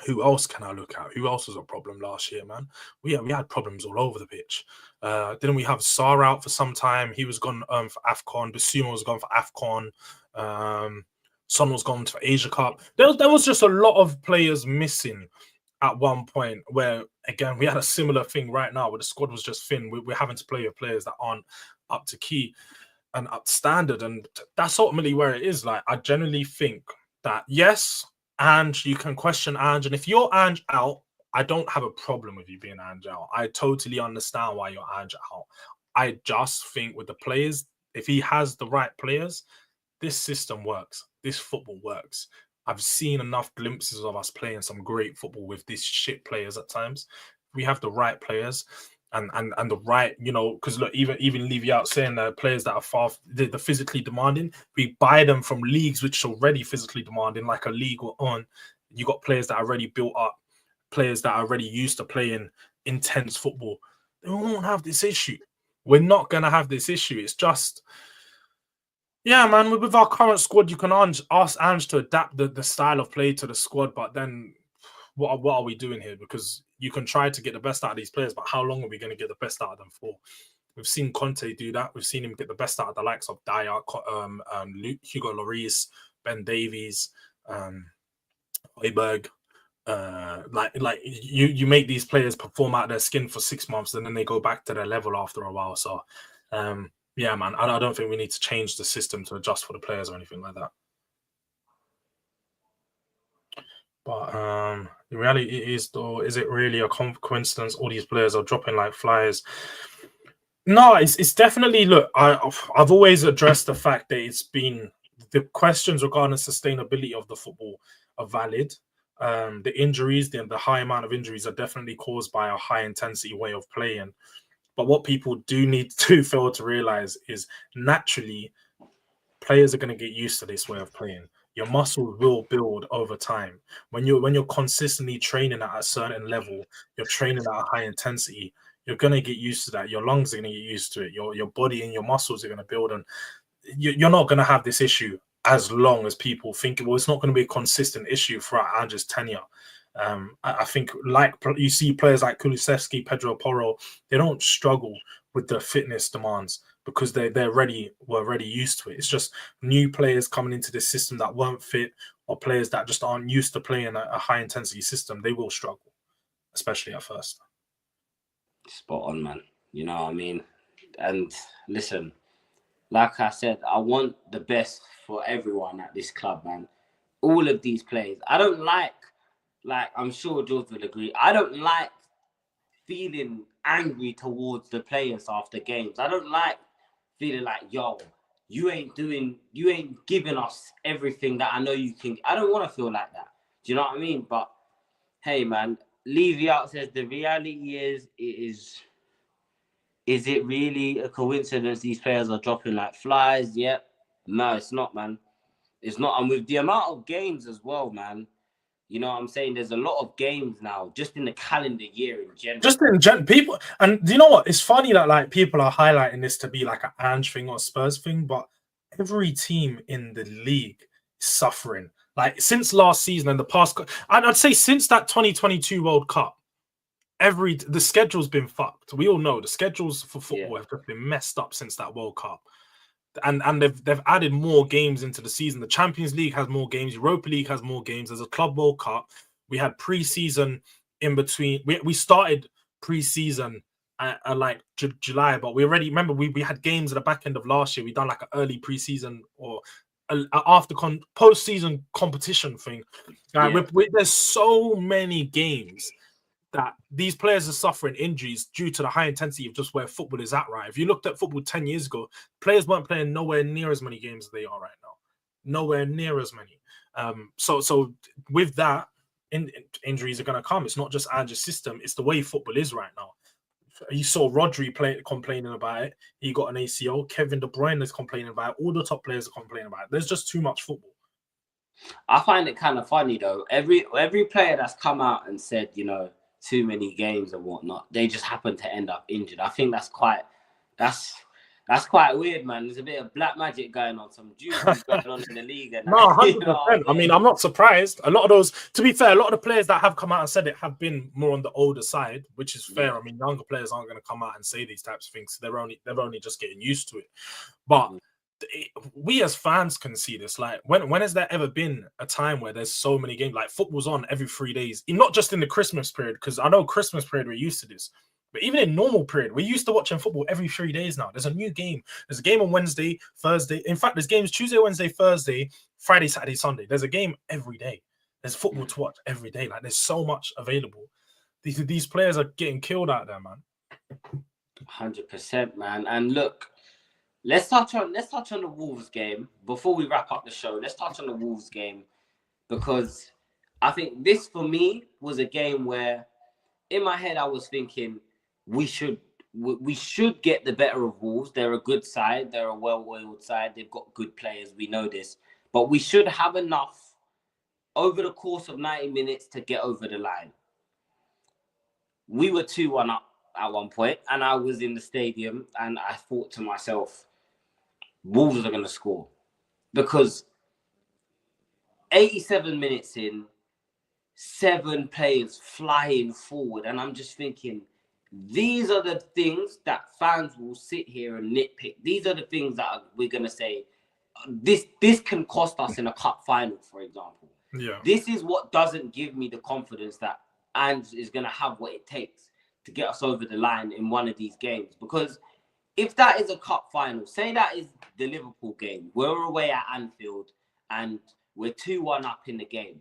Who else can I look at? Who else was a problem last year, man? We had problems all over the pitch. Didn't we have Sarr out for some time? He was gone for AFCON. Basuma was gone for AFCON. Son was gone for Asia Cup. There was just a lot of players missing at one point where, again, we had a similar thing right now where the squad was just thin. We're having to play with players that aren't up to key and up standard. And that's ultimately where it is. Like, I generally think that, yes, Ange, you can question Ange. And if you're Ange out, I don't have a problem with you being Ange out. I totally understand why you're Ange out. I just think with the players, if he has the right players, this system works. This football works. I've seen enough glimpses of us playing some great football with these shit players at times. We have the right players and the right, you know, because look, even Levy out saying that players that are the physically demanding, we buy them from leagues which are already physically demanding, like a league on. You got players that are already built up, players that are already used to playing intense football. They won't have this issue. We're not going to have this issue. It's just, yeah, man, with our current squad, you can ask Ange to adapt the style of play to the squad, but then what are we doing here? Because you can try to get the best out of these players, but how long are we going to get the best out of them for? We've seen Conte do that. We've seen him get the best out of the likes of Dyer, Hugo Lloris, Ben Davies, Højbjerg. Like you make these players perform out their skin for 6 months, and then they go back to their level after a while. So, yeah, man, I don't think we need to change the system to adjust for the players or anything like that. But the reality is, though, is it really a coincidence? All these players are dropping like flies. No, it's definitely look. I've always addressed the fact that it's been the questions regarding sustainability of the football are valid. The injuries, the high amount of injuries are definitely caused by a high intensity way of playing. But what people do need to fail to realize is naturally players are going to get used to this way of playing. Your muscles will build over time. When you're consistently training at a certain level, you're training at a high intensity, you're going to get used to that. Your lungs are going to get used to it. Your body and your muscles are going to build, and you're not going to have this issue as long as people think. Well, it's not going to be a consistent issue throughout Andrew's tenure. I think like you see players like Kulusevski, Pedro Porro, they don't struggle with the fitness demands because were already used to it. It's just new players coming into this system that weren't fit, or players that just aren't used to playing a high intensity system. They will struggle, especially at first. Spot on, man. You know what I mean? And listen, like I said, I want the best for everyone at this club, man. All of these players. I don't like I'm sure George will agree, I don't like feeling angry towards the players after games. I don't like feeling like, yo, you ain't giving us everything that I know you can. I don't want to feel like that. Do you know what I mean? But hey, man, Levy out says the reality is it really a coincidence these players are dropping like flies? Yep. No, it's not, man. It's not. And with the amount of games as well, man, you know what I'm saying? There's a lot of games now, just in the calendar year in general. Just in people, and do you know what? It's funny that like people are highlighting this to be like an Ange thing or Spurs thing, but every team in the league is suffering. Like since last season and the past, I'd say since that 2022 World Cup, the schedule's been fucked. We all know the schedules for football have just been messed up since that World Cup. And they've added more games into the season. The Champions League has more games. Europa League has more games. There's a Club World Cup. We had pre-season in between. We started pre-season at like July, but we already remember we had games at the back end of last year. We done like an early pre-season or after post-season competition thing. There's so many games that these players are suffering injuries due to the high intensity of just where football is at, right? If you looked at football 10 years ago, players weren't playing nowhere near as many games as they are right now. Nowhere near as many. So with that, injuries are going to come. It's not just Ange's system. It's the way football is right now. You saw Rodri complaining about it. He got an ACL. Kevin De Bruyne is complaining about it. All the top players are complaining about it. There's just too much football. I find it kind of funny, though. Every player that's come out and said, you know, too many games and whatnot, they just happen to end up injured. I think that's quite weird, man. There's a bit of black magic going on, some juju going on in the league. And no, 100%. You know, I mean, I'm not surprised. A lot of those, to be fair, a lot of the players that have come out and said it have been more on the older side, which is fair. I mean, younger players aren't going to come out and say these types of things. They're only just getting used to it. But we as fans can see this. Like, when has there ever been a time where there's so many games? Like, football's on every 3 days, not just in the Christmas period, because I know Christmas period we're used to this, but even in normal period, we're used to watching football every 3 days now. There's a new game. There's a game on Wednesday, Thursday. In fact, there's games Tuesday, Wednesday, Thursday, Friday, Saturday, Sunday. There's a game every day. There's football to watch every day. Like, there's so much available. These players are getting killed out there, man. 100%, man. And look, let's touch on the Wolves game before we wrap up the show. Let's touch on the Wolves game, because I think this for me was a game where in my head I was thinking we should get the better of Wolves. They're a good side. They're a well-oiled side. They've got good players. We know this. But we should have enough over the course of 90 minutes to get over the line. We were 2-1 up at one point, and I was in the stadium, and I thought to myself, Wolves are going to score, because 87 minutes in, 7 players flying forward, and I'm just thinking, these are the things that fans will sit here and nitpick. These are the things that we're going to say, this can cost us in a cup final, for example. Yeah. This is what doesn't give me the confidence that Ange is going to have what it takes to get us over the line in one of these games, because if that is a cup final, say that is the Liverpool game, we're away at Anfield and we're 2-1 up in the game.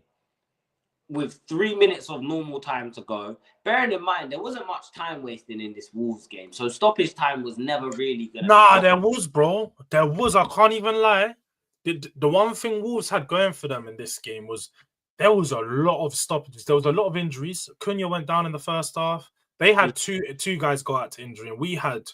with 3 minutes of normal time to go. Bearing in mind, there wasn't much time wasting in this Wolves game. So stoppage time was never really going to Nah, there was, bro. There was. I can't even lie. The one thing Wolves had going for them in this game was there was a lot of stoppages. There was a lot of injuries. Cunha went down in the first half. They had two guys go out to injury, and we had.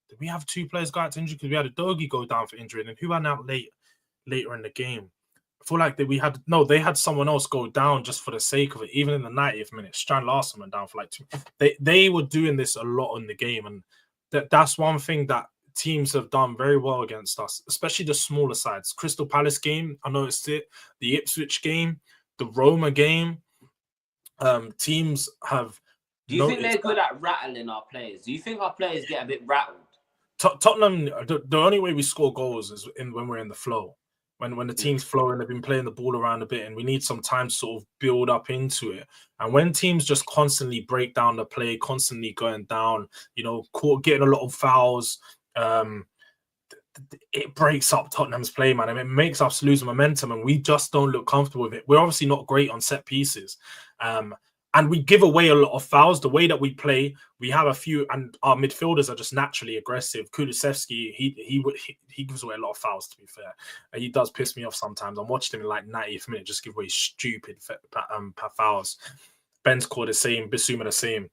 Did we have 2 players go out to injury? Because we had a Dogie go down for injury, and then who went out later in the game? I feel like they had someone else go down just for the sake of it, even in the 90th minute. Strand Larson went down for like 2. They were doing this a lot in the game, and that's one thing that teams have done very well against us, especially the smaller sides. Crystal Palace game, I noticed it. The Ipswich game, the Roma game. Teams have. Do you think they're good at rattling our players? Do you think our players get a bit rattled? Tottenham, the only way we score goals is when we're in the flow. When the team's flowing, they've been playing the ball around a bit, and we need some time to sort of build up into it. And when teams just constantly break down the play, constantly going down, getting a lot of fouls, it breaks up Tottenham's play, man. And it makes us lose momentum, and we just don't look comfortable with it. We're obviously not great on set pieces. And we give away a lot of fouls. The way that we play, we have a few, and our midfielders are just naturally aggressive. Kulusevski, he gives away a lot of fouls, to be fair. He does piss me off sometimes. I'm watching him in like 90th minute just give away stupid fouls. Ben's called the same, Bissouma the same.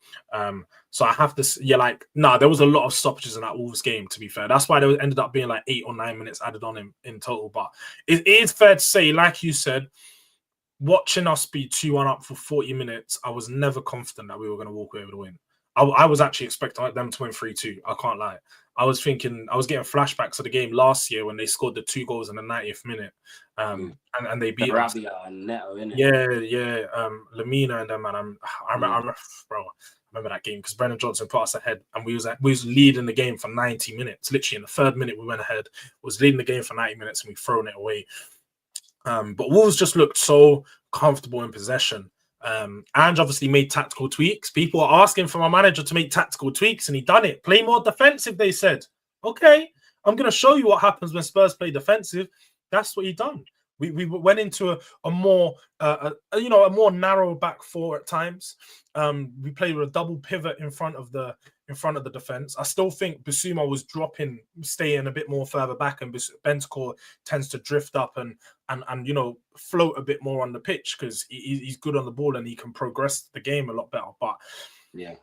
So I have to, there was a lot of stoppages in that Wolves game, to be fair. That's why there ended up being like 8 or 9 minutes added on in total. But it is fair to say, like you said, watching us be 2-1 up for 40 minutes, I was never confident that we were going to walk away with a win. I was actually expecting them to win 3-2. I can't lie. I was getting flashbacks of the game last year when they scored the 2 goals in the 90th minute. And they beat us. And Neto, innit? Yeah. Lamina and them, man. I remember that game because Brennan Johnson put us ahead, and we was leading the game for 90 minutes. Literally in the 3rd minute, we went ahead. Was leading the game for 90 minutes, and we've thrown it away. But Wolves just looked so comfortable in possession. Ange obviously made tactical tweaks. People are asking for my manager to make tactical tweaks, and he done it. Play more defensive, they said. Okay, I'm going to show you what happens when Spurs play defensive. That's what he done. We went into a more narrow back 4 at times. We played with a double pivot in front of the defense. I still think Bissouma was staying a bit more further back, and Bentancur tends to drift up and float a bit more on the pitch because he's good on the ball and he can progress the game a lot better. But yeah,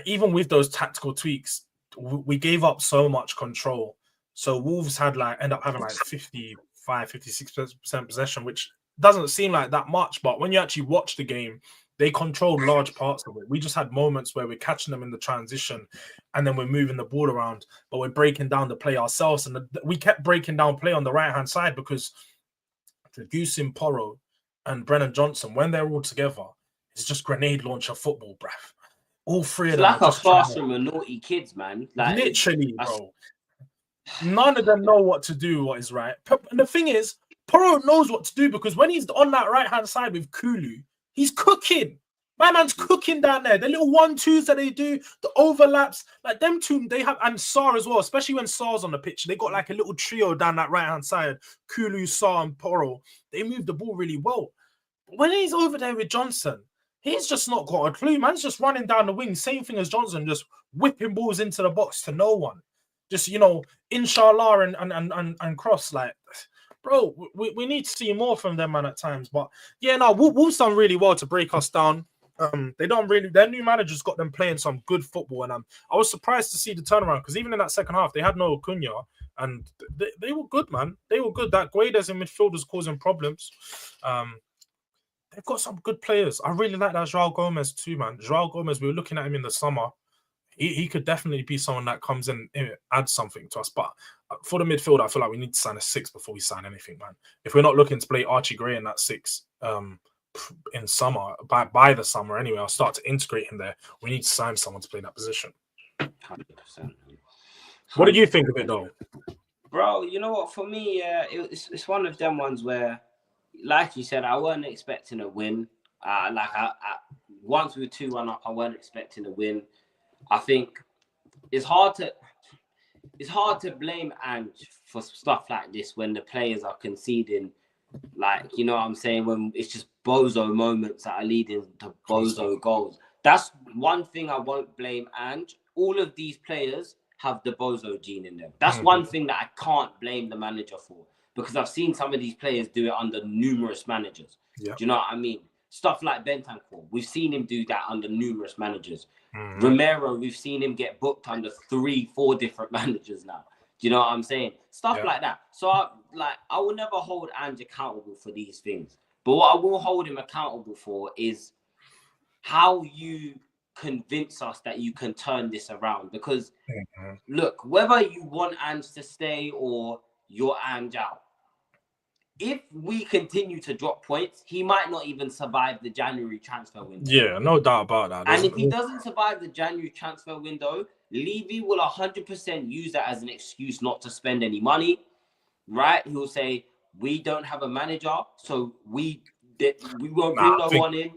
even with those tactical tweaks, we gave up so much control. So Wolves had end up having 56% possession, which doesn't seem like that much, but when you actually watch the game, they controlled large parts of it. We just had moments where we're catching them in the transition and then we're moving the ball around, but we're breaking down the play ourselves. And we kept breaking down play on the right-hand side because Gusim, Porro and Brennan Johnson, when they're all together, it's just grenade launcher football, bruv. All 3 of them. It's like a classroom of naughty kids, man. Literally, bro. None of them know what to do, what is right. And the thing is, Porro knows what to do because when he's on that right-hand side with Kulu, he's cooking. My man's cooking down there. The little 1-2s that they do, the overlaps, them two, they have, and Sarr as well, especially when Sarr's on the pitch. They got a little trio down that right-hand side, Kulu, Sarr, and Porro. They move the ball really well. But when he's over there with Johnson, he's just not got a clue. Man's just running down the wing, same thing as Johnson, just whipping balls into the box to no one. Just, inshallah and cross. Bro, we need to see more from them, man, at times. But yeah, no, Wolves done really well to break us down. They don't really. Their new manager's got them playing some good football, and I was surprised to see the turnaround because even in that second half, they had no Cunha, and they were good, man. They were good. That Guedes in midfield was causing problems. They've got some good players. I really like that João Gomez too, man. João Gomez, we were looking at him in the summer. He could definitely be someone that comes in and adds something to us. But for the midfield, I feel like we need to sign a 6 before we sign anything, man. If we're not looking to play Archie Gray in that 6 in summer, by the summer anyway, I'll start to integrate him there. We need to sign someone to play that position. 100%. What did you think of it, though? Bro, you know what? For me, it's one of them ones where, like you said, I wasn't expecting a win. Once we were 2-1 up, I wasn't expecting a win. I think it's hard to blame Ange for stuff like this when the players are conceding, you know what I'm saying, when it's just bozo moments that are leading to bozo goals. That's one thing I won't blame Ange. All of these players have the bozo gene in them. That's one thing that I can't blame the manager for, because I've seen some of these players do it under numerous managers. Yep. Do you know what I mean? Stuff like Bentancur, we've seen him do that under numerous managers. Romero, we've seen him get booked under 3-4 different managers now. Do you know what I'm saying? Stuff like that. So, I will never hold Ange accountable for these things. But what I will hold him accountable for is how you convince us that you can turn this around. Because, look, whether you want Ange to stay or you're Ange out, if we continue to drop points, he might not even survive the January transfer window. Yeah, no doubt about that. And if he doesn't survive the January transfer window, Levy will 100% use that as an excuse not to spend any money, right? He'll say, we don't have a manager, so we won't bring no one in.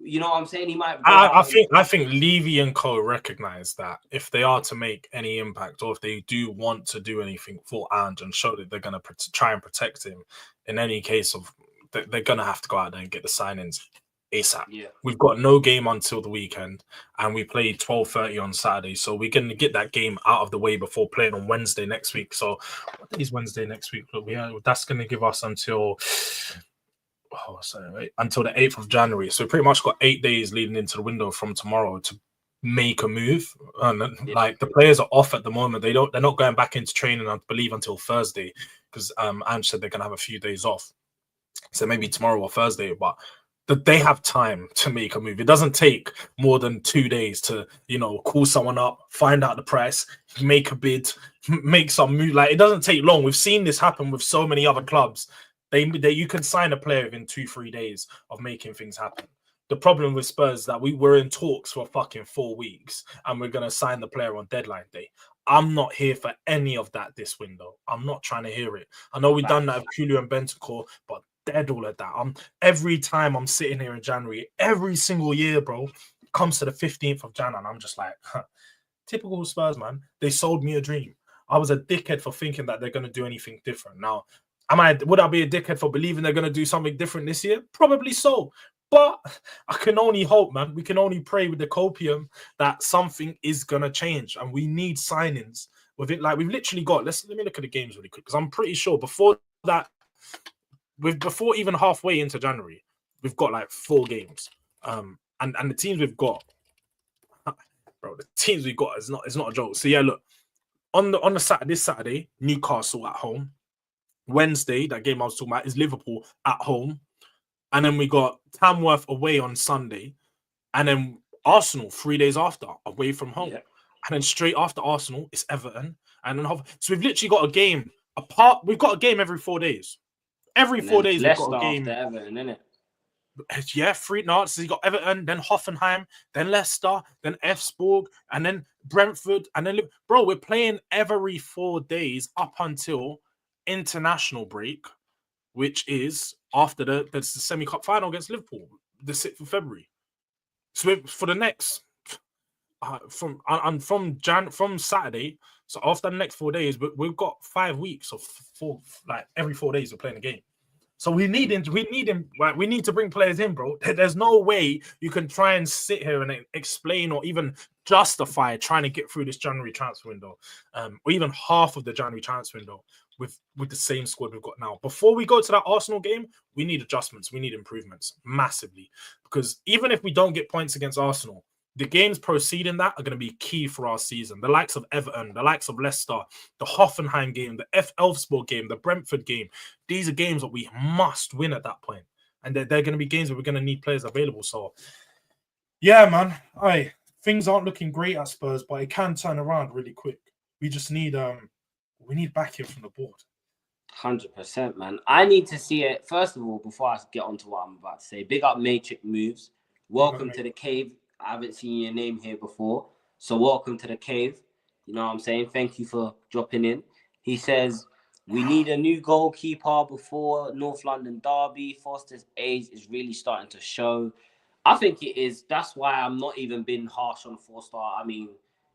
You know what I'm saying? He might. I think Levy and co recognize that if they are to make any impact, or if they do want to do anything for Ange and show that they're going to try and protect him, in any case of they're going to have to go out there and get the signings ASAP. Yeah. We've got no game until the weekend, and we play 12:30 on Saturday, so we're going to get that game out of the way before playing on Wednesday next week. So what day is Wednesday next week? Look, that's going to give us until until the 8th of January. So we pretty much got 8 days leading into the window from tomorrow to make a move. And like the players are off at the moment. They're not going back into training, I believe, until Thursday, because Ange said they're gonna have a few days off. So maybe tomorrow or Thursday, but they have time to make a move. It doesn't take more than 2 days to, call someone up, find out the price, make a bid, make some move. Like, it doesn't take long. We've seen this happen with so many other clubs. You can sign a player within 2-3 days of making things happen. The problem with Spurs is that we were in talks for fucking 4 weeks and we're going to sign the player on deadline day. I'm not here for any of that this window. I'm not trying to hear it. I know we've done that with Julio and Bentancur, but dead all of that. Every time I'm sitting here in January, every single year, bro, it comes to the 15th of Jan and I'm just like, typical Spurs, man. They sold me a dream. I was a dickhead for thinking that they're going to do anything different. Now, would I be a dickhead for believing they're going to do something different this year? Probably so. But I can only hope, man. We can only pray with the copium that something is going to change. And we need signings with it. Like, we've literally got, let me look at the games really quick, because I'm pretty sure before even halfway into January, we've got like 4 games. And the teams we've got, bro, is not a joke. So yeah, look, on this Saturday, Newcastle at home. Wednesday, that game I was talking about, is Liverpool at home. And then we got Tamworth away on Sunday. And then Arsenal 3 days after, away from home. Yeah. And then straight after Arsenal, it's Everton. And then so we've literally got a game apart. We've got a game every 4 days. Every 4 days, we've got a game. After Everton, innit? Yeah, so you got Everton, then Hoffenheim, then Leicester, then Wolfsburg, and then Brentford, and then bro, we're playing every 4 days up until international break, which is after the semi-cup final against Liverpool, the 6th of February. So for the next from Saturday, so after the next 4 days, we've got 5 weeks of 4, like every 4 days we're playing a game. So we need him. Like, we need to bring players in, bro. There's no way you can try and sit here and explain or even justify trying to get through this January transfer window, or even half of the January transfer window with the same squad we've got now. Before we go to that Arsenal game, we need adjustments. We need improvements massively, because even if we don't get points against Arsenal, the games preceding that are going to be key for our season. The likes of Everton, the likes of Leicester, the Hoffenheim game, the Wolfsburg game, the Brentford game. These are games that we must win at that point. And they're going to be games where we're going to need players available. So, yeah, man. Things aren't looking great at Spurs, but it can turn around really quick. We just need backing from the board. 100%, man. I need to see it. First of all, before I get on to what I'm about to say, big up Matrix Moves. Welcome to the cave. I haven't seen your name here before. So welcome to the cave. You know what I'm saying? Thank you for dropping in. He says, we need a new goalkeeper before North London derby. Foster's age is really starting to show. I think it is. That's why I'm not even being harsh on Forster. I mean,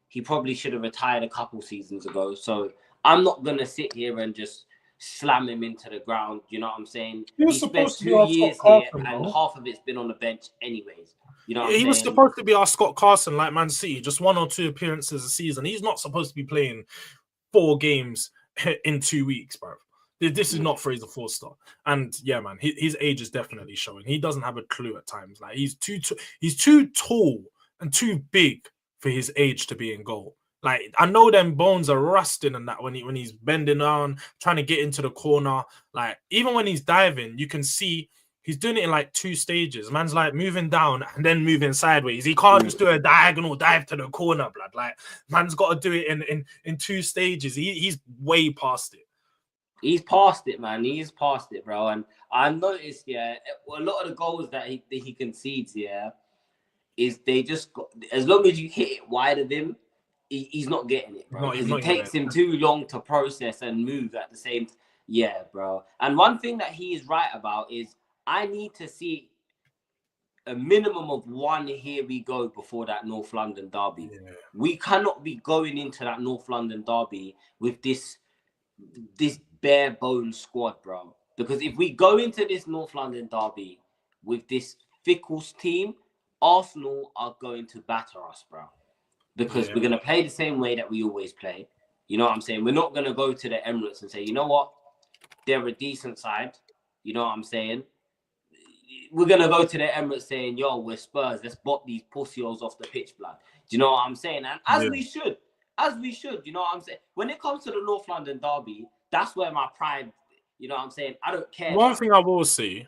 he probably should have retired a couple seasons ago. So I'm not going to sit here and just slam him into the ground. You know what I'm saying? He was He spent supposed to be 2 our Scott years here, Carson, and bro. half of it's been on the bench anyways. You know what Yeah, I'm he was saying? supposed to be our Scott Carson, like Man City, just 1 or 2 appearances a season. He's not supposed to be playing 4 games in 2 weeks, bro. This is not Fraser Forster. And yeah, man, his age is definitely showing. He doesn't have a clue at times. Like he's too tall and too big for his age to be in goal. Like I know them bones are rusting and that when he's bending down, trying to get into the corner. Like even when he's diving, you can see he's doing it in like 2 stages. Man's like moving down and then moving sideways. He can't just do a diagonal dive to the corner, blood. Like man's got to do it in 2 stages. He's way past it. He's past it, man. He's past it, bro. And I noticed, yeah, a lot of the goals that he concedes, yeah, is they just got, as long as you hit it wide of him, he's not getting it, bro. Because it takes him too long to process and move at the same time. Yeah, bro. And one thing that he is right about is I need to see a minimum of 1 here we go before that North London derby. Yeah. We cannot be going into that North London derby with this bare bones squad, bro. Because if we go into this North London derby with this Fickles team, Arsenal are going to batter us, bro. Because we're going to play the same way that we always play. You know what I'm saying? We're not going to go to the Emirates and say, you know what? They're a decent side. You know what I'm saying? We're going to go to the Emirates saying, yo, we're Spurs. Let's bop these pussios off the pitch, blood. Do you know what I'm saying? And as we should. As we should, you know what I'm saying? When it comes to the North London derby, that's where my pride, you know what I'm saying? I don't care. One thing I will say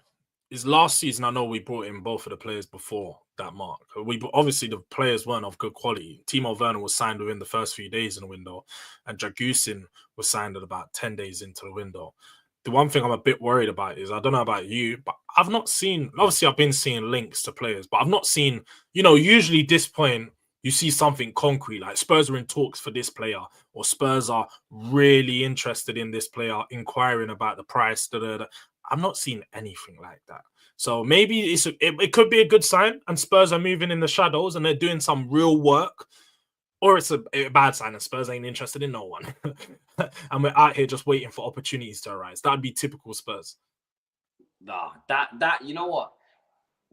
is last season, I know we brought in both of the players before that mark. Obviously, the players weren't of good quality. Timo Werner was signed within the first few days in the window, and Dragusin was signed at about 10 days into the window. The one thing I'm a bit worried about is, I don't know about you, but I've not seen, obviously I've been seeing links to players, but I've not seen, usually this point, you see something concrete, like Spurs are in talks for this player, or Spurs are really interested in this player, inquiring about the price. I'm not seeing anything like that. So maybe it could be a good sign, and Spurs are moving in the shadows and they're doing some real work, or it's a bad sign and Spurs ain't interested in no one. And we're out here just waiting for opportunities to arise. That'd be typical Spurs. Nah, that you know what?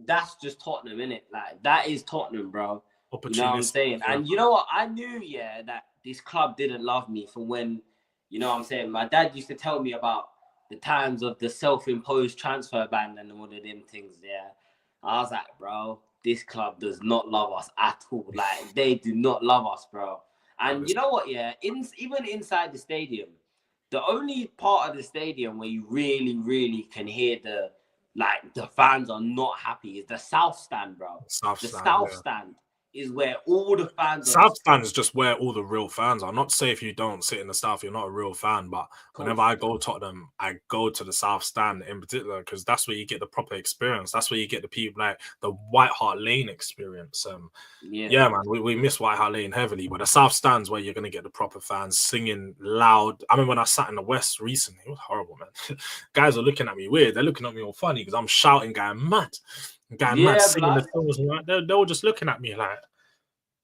That's just Tottenham, innit? Like that is Tottenham, bro. You know what I'm saying? Yeah. And you know what? I knew, yeah, that this club didn't love me from when, you know what I'm saying? My dad used to tell me about the times of the self-imposed transfer ban and all of them things, yeah. I was like, bro, this club does not love us at all. Like, they do not love us, bro. And you know what, yeah? Even inside the stadium, the only part of the stadium where you really, really can hear the fans are not happy is the South Stand, bro. South Stand is where all the fans South Stand is just where all the real fans are. Not to say if you don't sit in the South, you're not a real fan, but whenever I go to Tottenham, I go to the South Stand in particular because that's where you get the proper experience. That's where you get the people like the White Hart Lane experience. Yeah, man, we miss White Hart Lane heavily, but the South Stand's where you're going to get the proper fans singing loud. I mean, when I sat in the West recently, it was horrible, man. Guys are looking at me weird. They're looking at me all funny because I'm shouting, going mad, singing the songs. They were just looking at me like.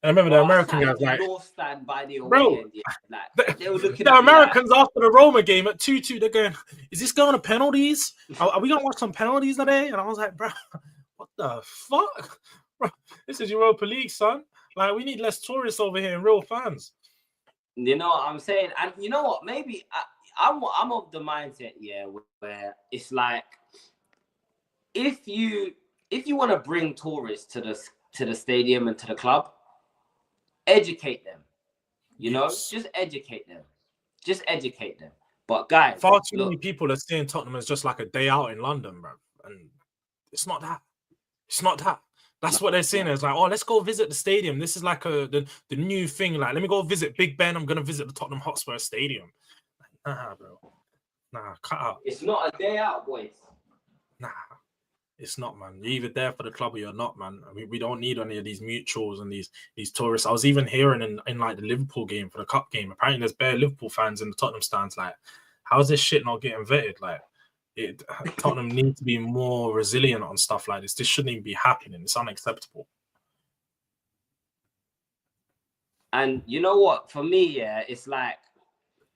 I remember the American guys like, North Stand by the bro, end, yeah. Like, they were looking the at Americans me like, after the Roma game at 2-2, they're going, is this going to penalties? Are we going to watch some penalties today? And I was like, bro, what the fuck? Bro, this is Europa League, son. Like, we need less tourists over here and real fans. You know what I'm saying? And you know what? Maybe I'm of the mindset, yeah, where it's like, if you want to bring tourists to the stadium and to the club, educate them. You know, just educate them. Just educate them. But guys, far too many people are seeing Tottenham as just like a day out in London, bro. And it's not that. It's not that. That's what they're saying. It's like, oh, let's go visit the stadium. This is like the new thing. Like, let me go visit Big Ben. I'm gonna visit the Tottenham Hotspur Stadium. Nah, bro. Nah, cut out. It's not a day out, boys. Nah, it's not, man. You're either there for the club or you're not, man. I mean, we don't need any of these mutuals and these tourists. I was even hearing in like the Liverpool game for the cup game. Apparently, there's bare Liverpool fans in the Tottenham stands. Like, how's this shit not getting vetted? Like, Tottenham needs to be more resilient on stuff like this. This shouldn't even be happening. It's unacceptable. And you know what? For me, yeah, it's like,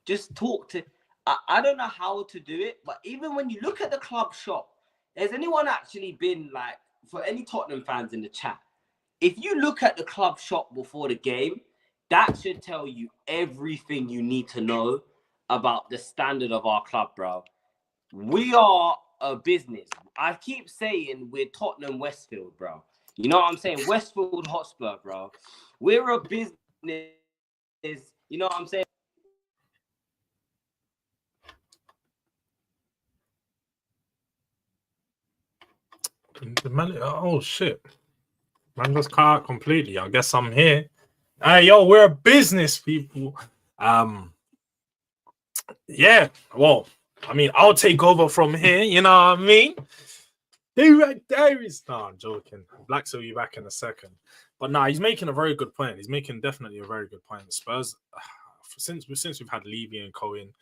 just talk to. I don't know how to do it, but even when you look at the club shop, has anyone actually been like, for any Tottenham fans in the chat, if you look at the club shop before the game, that should tell you everything you need to know about the standard of our club, bro. We are a business. I keep saying we're Tottenham Westfield, bro. You know what I'm saying? Westfield Hotspur, bro. We're a business. You know what I'm saying? The man, oh shit, man, just cut out completely. I guess I'm here. Hey, yo, we're a business, people. Yeah. Well, I mean, I'll take over from here. You know what I mean? There is. No, I'm joking. Blacks will be back in a second. But nah, he's making a very good point. He's making definitely a very good point. Spurs, since we've had Levy and Cohen,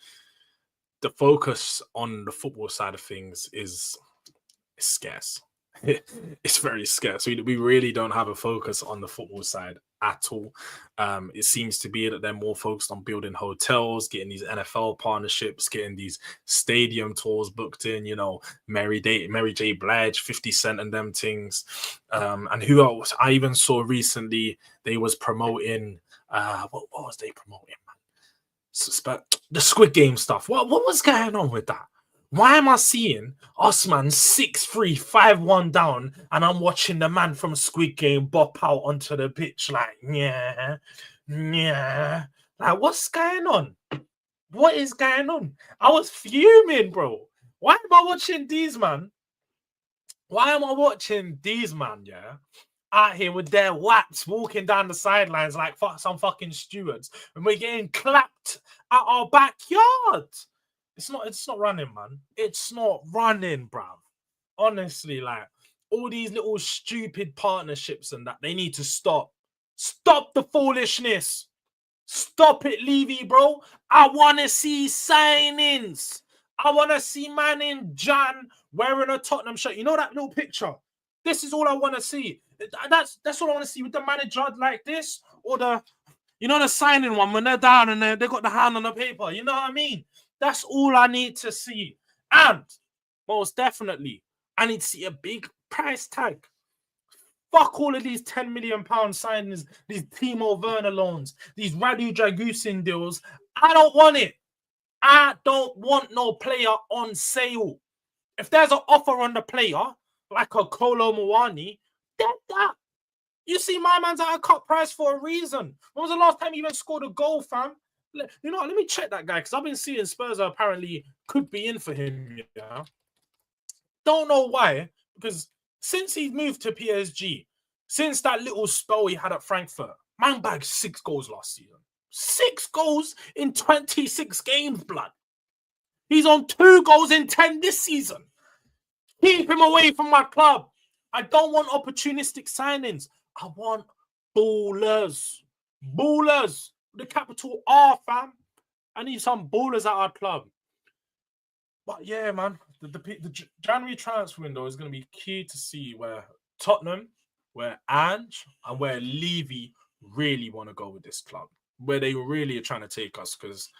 the focus on the football side of things is scarce. It's very scarce. We really don't have a focus on the football side at all. It seems to be that they're more focused on building hotels, getting these NFL partnerships, getting these stadium tours booked in, you know, Mary J. Blige, 50 Cent and them things. And who else? I even saw recently they was promoting, what was they promoting, man? The Squid Game stuff. What was going on with that? Why am I seeing us, man, 6-3, 5-1 down, and I'm watching the man from Squid Game bop out onto the pitch like, yeah. Like, what's going on? What is going on? I was fuming, bro. Why am I watching these, man? Yeah? Out here with their waps walking down the sidelines like some fucking stewards, and we're getting clapped at our backyard. It's not running, man. It's not running, bruv. Honestly, like, all these little stupid partnerships and that, they need to stop. Stop the foolishness. Stop it, Levy, bro. I want to see signings. I want to see man in Jan wearing a Tottenham shirt. You know that little picture? This is all I want to see. That's what I want to see with the manager like this, or the signing one when they're down and they got the hand on the paper. You know what I mean? That's all I need to see. And most definitely, I need to see a big price tag. Fuck all of these £10 million signings, these Timo Werner loans, these Radu Dragusin deals. I don't want it. I don't want no player on sale. If there's an offer on the player, like a Kolo Muani, then that. You see, my man's at a cut price for a reason. When was the last time he even scored a goal, fam? You know what? Let me check that guy, because I've been seeing Spurs apparently could be in for him. Yeah, don't know why, because since he's moved to PSG, since that little spell he had at Frankfurt, man bagged 6 goals last season. 6 goals in 26 games, blood. He's on 2 goals in 10 this season. Keep him away from my club. I don't want opportunistic signings. I want ballers. Ballers. The capital R, fam. I need some ballers at our club. But yeah, man, the January transfer window is going to be key to see where Tottenham, where Ange, and where Levy really want to go with this club, where they really are trying to take us. Because,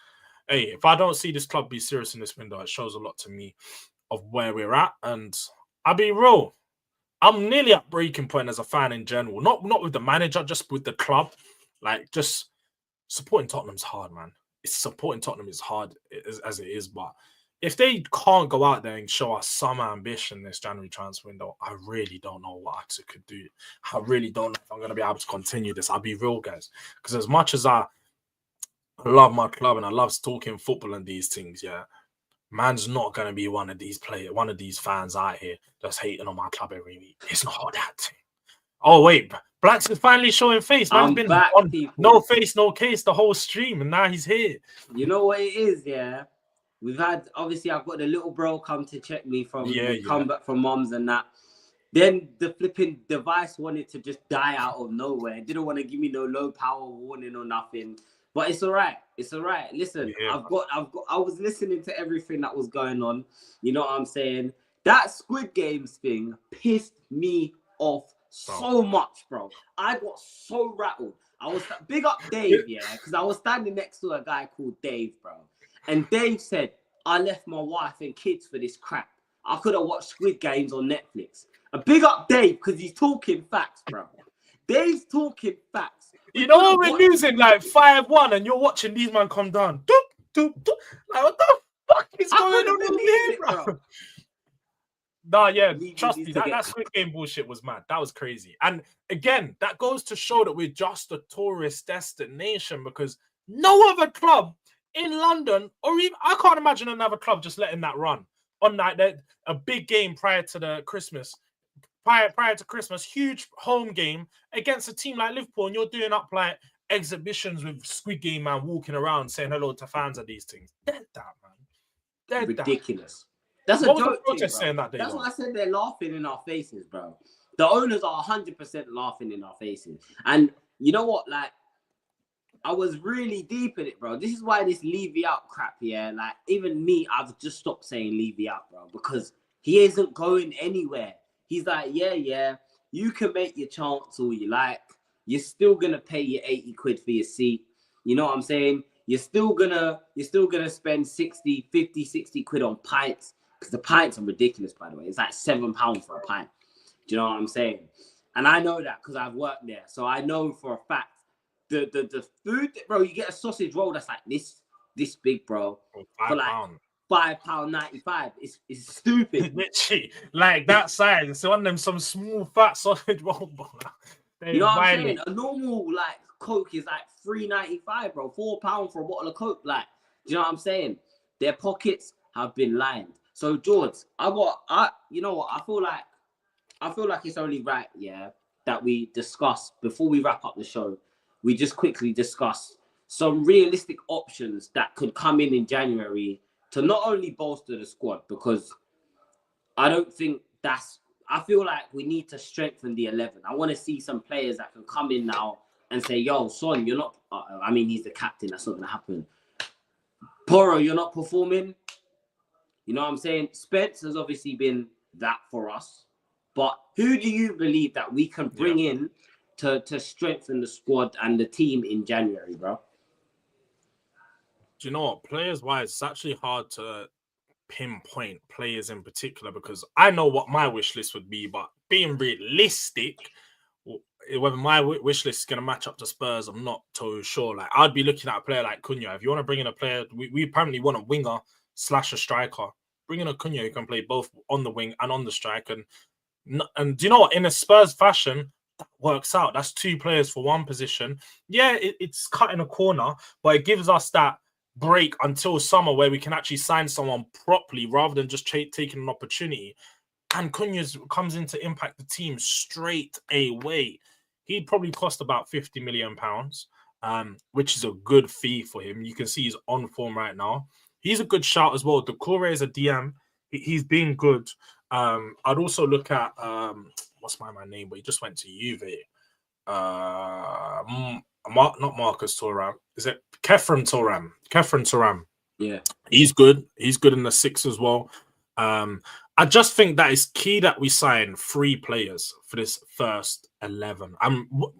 hey, if I don't see this club be serious in this window, it shows a lot to me of where we're at. And I'll be real, I'm nearly at breaking point as a fan in general. Not with the manager, just with the club. Like, just supporting Tottenham's hard, man. Supporting Tottenham is hard as it is, but if they can't go out there and show us some ambition this January transfer window, I really don't know what I could do. I really don't know if I'm going to be able to continue this. I'll be real, guys. Because as much as I love my club and I love talking football and these things, yeah, man's not going to be one of these fans out here that's hating on my club every week. It's not that. Oh, wait. Blacks is finally showing face. Man's been back, on people. no face, no case the whole stream, and now he's here. You know what it is, yeah? We've had, obviously, I've got the little bro come to check me from come back from mom's and that. Then the flipping device wanted to just die out of nowhere. Didn't want to give me no low power warning or nothing. But it's all right. It's all right. Listen, I was listening to everything that was going on. You know what I'm saying? That Squid Games thing pissed me off so much, bro. I got so rattled. I was big up Dave, yeah, because I was standing next to a guy called Dave, bro. And Dave said, I left my wife and kids for this crap. I could have watched Squid Games on Netflix. A big up Dave, because he's talking facts, bro. Dave's talking facts. You know when we're losing like 5-1 and you're watching these man come down. Doop, doop, doop. Like, what the fuck is going on in here, bro? Nah, yeah, trust me, that Squid Game bullshit was mad. That was crazy. And again, that goes to show that we're just a tourist destination because no other club in London, or even I can't imagine another club just letting that run on like a big game prior to the Christmas. Prior to Christmas, huge home game against a team like Liverpool, and you're doing up like exhibitions with Squid Game man walking around saying hello to fans of these things. Dead that, man. Dead ridiculous. That's a joke thing, saying that day, that's why I said they're laughing in our faces, bro. The owners are 100% laughing in our faces. And you know what? Like, I was really deep in it, bro. This is why this Levy out crap, yeah? Like, even me, I've just stopped saying Levy out, bro, because he isn't going anywhere. He's like, yeah, you can make your chance all you like. You're still going to pay your 80 quid for your seat. You know what I'm saying? You're still gonna spend 60 quid on pints. Because the pints are ridiculous, by the way. It's like £7 for a pint. Do you know what I'm saying? And I know that because I've worked there. So I know for a fact the food, bro, you get a sausage roll that's like this big, bro. For like £5.95. It's stupid. Literally, like that size. So on them some small fat sausage roll. You know what I'm saying? A normal like Coke is like £3.95, bro. £4 for a bottle of Coke. Like, do you know what I'm saying? Their pockets have been lined. So George, you know what? I feel like it's only right, yeah, that we discuss before we wrap up the show. We just quickly discuss some realistic options that could come in January to not only bolster the squad, because I don't think I feel like we need to strengthen the 11. I want to see some players that can come in now and say, yo, Son, you're not, I mean, he's the captain. That's not going to happen. Porro, you're not performing. You know what I'm saying? Spence has obviously been that for us. But who do you believe that we can bring in to strengthen the squad and the team in January, bro? Do you know what? Players-wise, it's actually hard to pinpoint players in particular because I know what my wish list would be, but being realistic, whether my wish list is going to match up to Spurs, I'm not too sure. Like, I'd be looking at a player like Cunha. If you want to bring in a player, we apparently want a winger / a striker. Bring in a Cunha who can play both on the wing and on the strike. And do you know what? In a Spurs fashion, that works out. That's two players for one position. Yeah, it's cutting a corner, but it gives us that break until summer where we can actually sign someone properly rather than just taking an opportunity. And Cunha comes in to impact the team straight away. He'd probably cost about £50 million, which is a good fee for him. You can see he's on form right now. He's a good shout as well. Doucouré is a DM. He's been good. I'd also look at what's my name, but he just went to Juve. Not Marcus Thuram. Is it Kefren Thuram? Kefren Thuram. Yeah, he's good. He's good in the 6 as well. I just think that it's key that we sign 3 players for this first 11.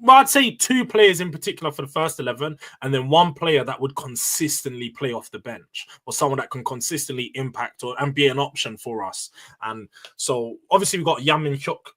I'd say 2 players in particular for the first 11, and then 1 player that would consistently play off the bench or someone that can consistently impact and be an option for us. And so obviously we've got Yamin Hyuk.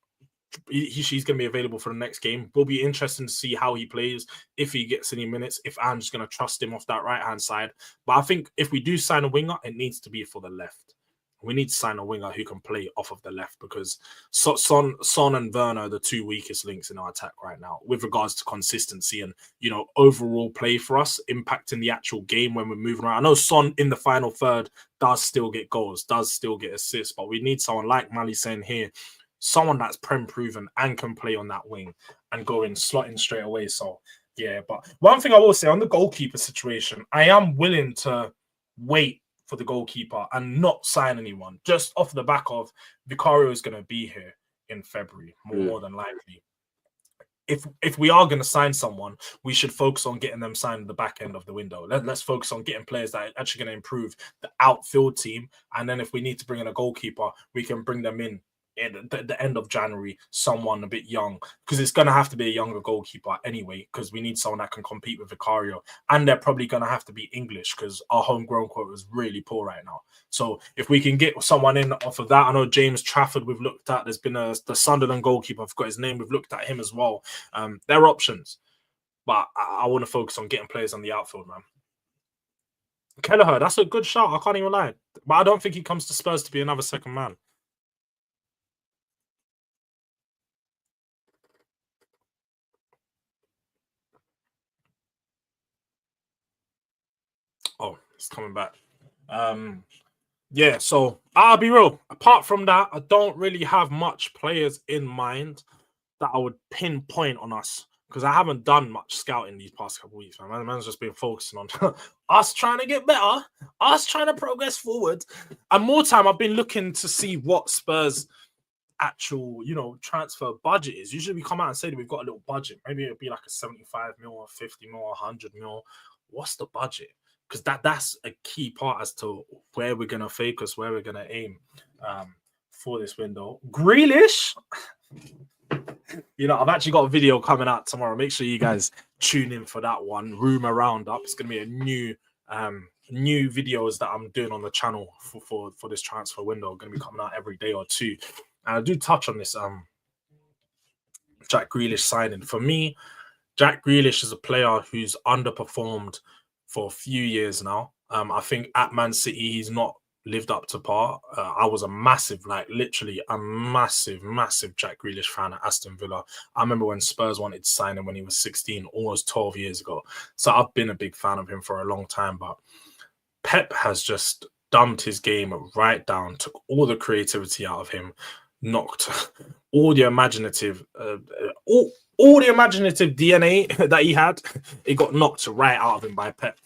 She's going to be available for the next game. Will be interesting to see how he plays, if he gets any minutes, if Ange's going to trust him off that right-hand side. But I think if we do sign a winger, it needs to be for the left. We need to sign a winger who can play off of the left because Son and Werner are the 2 weakest links in our attack right now with regards to consistency and, you know, overall play for us, impacting the actual game when we're moving around. I know Son in the final third does still get goals, does still get assists, but we need someone like Mali's saying here, someone that's prem-proven and can play on that wing and go in, slot in straight away. So, yeah, but one thing I will say on the goalkeeper situation, I am willing to wait for the goalkeeper and not sign anyone just off the back of Vicario is going to be here in February, more than likely. If we are going to sign someone, we should focus on getting them signed at the back end of the window. Let's focus on getting players that are actually going to improve the outfield team. And then if we need to bring in a goalkeeper, we can bring them in at the end of January, someone a bit young, because it's going to have to be a younger goalkeeper anyway, because we need someone that can compete with Vicario. And they're probably going to have to be English, because our homegrown quota is really poor right now. So if we can get someone in off of that, I know James Trafford we've looked at. There's been the Sunderland goalkeeper, I've got his name, we've looked at him as well. There are options. But I want to focus on getting players on the outfield, man. Kelleher, that's a good shout. I can't even lie. But I don't think he comes to Spurs to be another second man. Oh, he's coming back. Yeah, so I'll be real. Apart from that, I don't really have much players in mind that I would pinpoint on us, because I haven't done much scouting these past couple of weeks, man. Man's just been focusing on us trying to get better, us trying to progress forward. And more time, I've been looking to see what Spurs' actual, transfer budget is. Usually we come out and say that we've got a little budget. Maybe it'll be like a 75 mil or 50 mil or 100 mil. What's the budget? Because that's a key part as to where we're going to focus, where we're going to aim for this window. Grealish, I've actually got a video coming out tomorrow. Make sure you guys tune in for that one. Rumor roundup. It's going to be a new videos that I'm doing on the channel for this transfer window. Going to be coming out every day or two. And I do touch on this Jack Grealish signing. For me, Jack Grealish is a player who's underperformed for a few years now. I think at Man City, he's not lived up to par. I was a massive Jack Grealish fan at Aston Villa. I remember when Spurs wanted to sign him when he was 16, almost 12 years ago. So I've been a big fan of him for a long time. But Pep has just dumbed his game right down, took all the creativity out of him, knocked all the imaginative all the imaginative DNA that he had, it got knocked right out of him by Pep.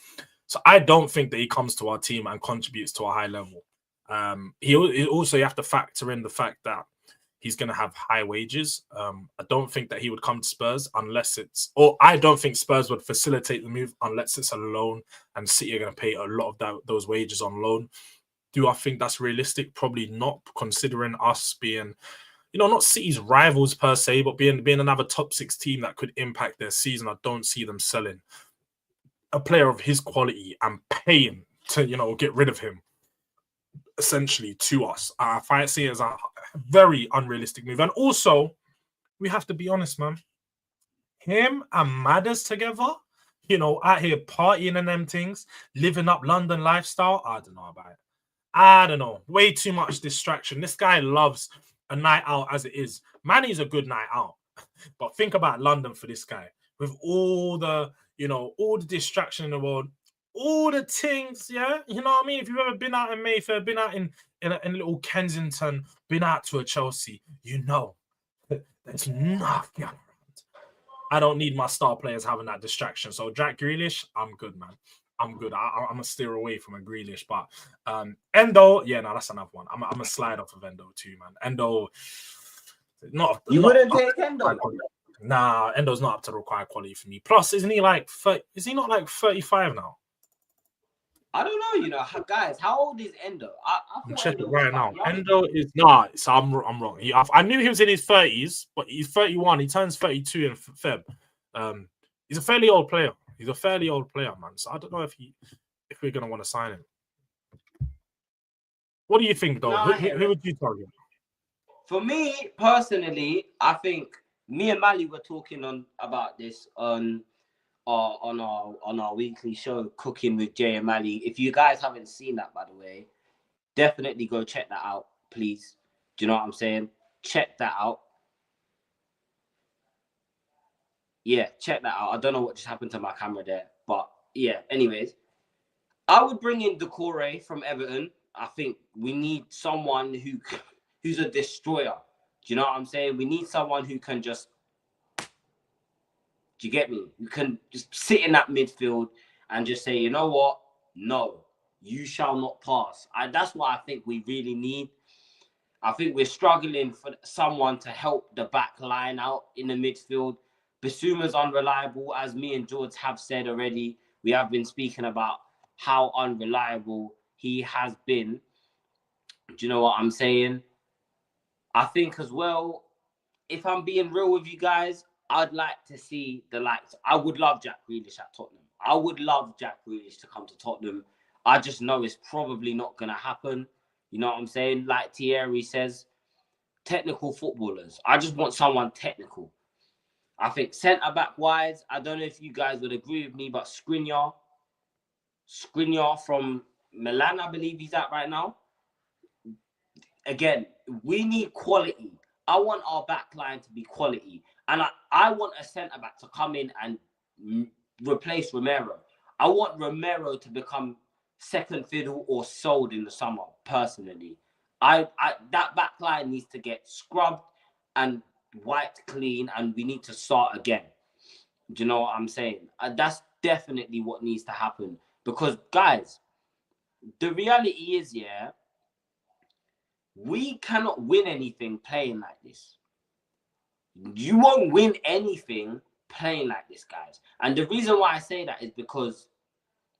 So I don't think that he comes to our team and contributes to a high level. He also, you have to factor in the fact that he's going to have high wages. I don't think that he would come to Spurs I don't think Spurs would facilitate the move unless it's a loan, and City are going to pay a lot of those wages on loan. Do I think that's realistic? Probably not, considering us being, not City's rivals per se, but being another top 6 team that could impact their season. I don't see them selling a player of his quality and paying to, get rid of him essentially to us. I see it as a very unrealistic move. And also, we have to be honest, man. Him and Madders together, out here partying and them things, living up London lifestyle. I don't know about it. I don't know. Way too much distraction. This guy loves a night out as it is. Manny's a good night out. But think about London for this guy. With all the, all the distraction in the world, all the things, yeah? You know what I mean? If you've ever been out in Mayfair, been out in little Kensington, been out to a Chelsea, there's nothing. I don't need my star players having that distraction. So Jack Grealish, I'm good, man. I'm good. I'm gonna steer away from a Grealish, but Endo, that's another one. I'm gonna slide off of Endo too, man. Endo, wouldn't take Endo. Nah, Endo's not up to required quality for me. Plus, isn't he like? Is he not like 35 now? I don't know. Guys, how old is Endo? I'm checking right now. Endo is not. So I'm wrong. I knew he was in his 30s, but he's 31. He turns 32 in Feb. He's a fairly old player. Man. So I don't know if we're gonna want to sign him. What do you think, though? Who would you target? For me personally, I think me and Mali were talking about this on our weekly show, Cooking with Jay and Mali. If you guys haven't seen that, by the way, definitely go check that out, please. Do you know what I'm saying? Check that out. Yeah, check that out. I don't know what just happened to my camera there, but yeah. Anyways, I would bring in Decore from Everton. I think we need someone who's a destroyer. Do you know what I'm saying? We need someone who can just. Do you get me? You can just sit in that midfield and just say, you know what? No, you shall not pass. That's what I think we really need. I think we're struggling for someone to help the back line out in the midfield. Basuma's unreliable, as me and George have said already. We have been speaking about how unreliable he has been. Do you know what I'm saying? I think as well, if I'm being real with you guys, I'd like to see the likes. I would love Jack Grealish at Tottenham. I would love Jack Grealish to come to Tottenham. I just know it's probably not going to happen. You know what I'm saying? Like Thierry says, technical footballers. I just want someone technical. I think centre-back wise, I don't know if you guys would agree with me, but Skriniar from Milan, I believe he's at right now. Again, we need quality. I want our back line to be quality. And I want a centre-back to come in and replace Romero. I want Romero to become second fiddle or sold in the summer, personally. That back line needs to get scrubbed and wiped clean, and we need to start again. Do you know what I'm saying? That's definitely what needs to happen. Because, guys, the reality is, yeah, we cannot win anything playing like this. You won't win anything playing like this, guys. And the reason why I say that is because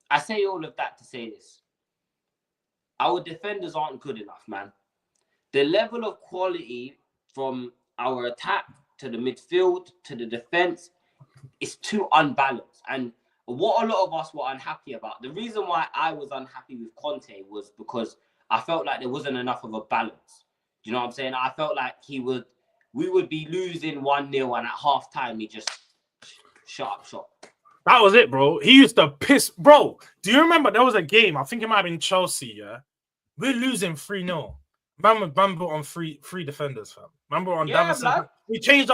I say all of that to say this. Our defenders aren't good enough, man. The level of quality from our attack to the midfield to the defense is too unbalanced. And what a lot of us were unhappy about, the reason why I was unhappy with Conte was because I felt like there wasn't enough of a balance. Do you know what I'm saying? I felt like we would be losing 1-0 and at half time he just shut up shop. That was it, bro. He used to piss. Bro, do you remember there was a game? I think it might have been Chelsea, yeah? We're losing 3-0. Man brought on three defenders, fam. Man brought on Davison. We changed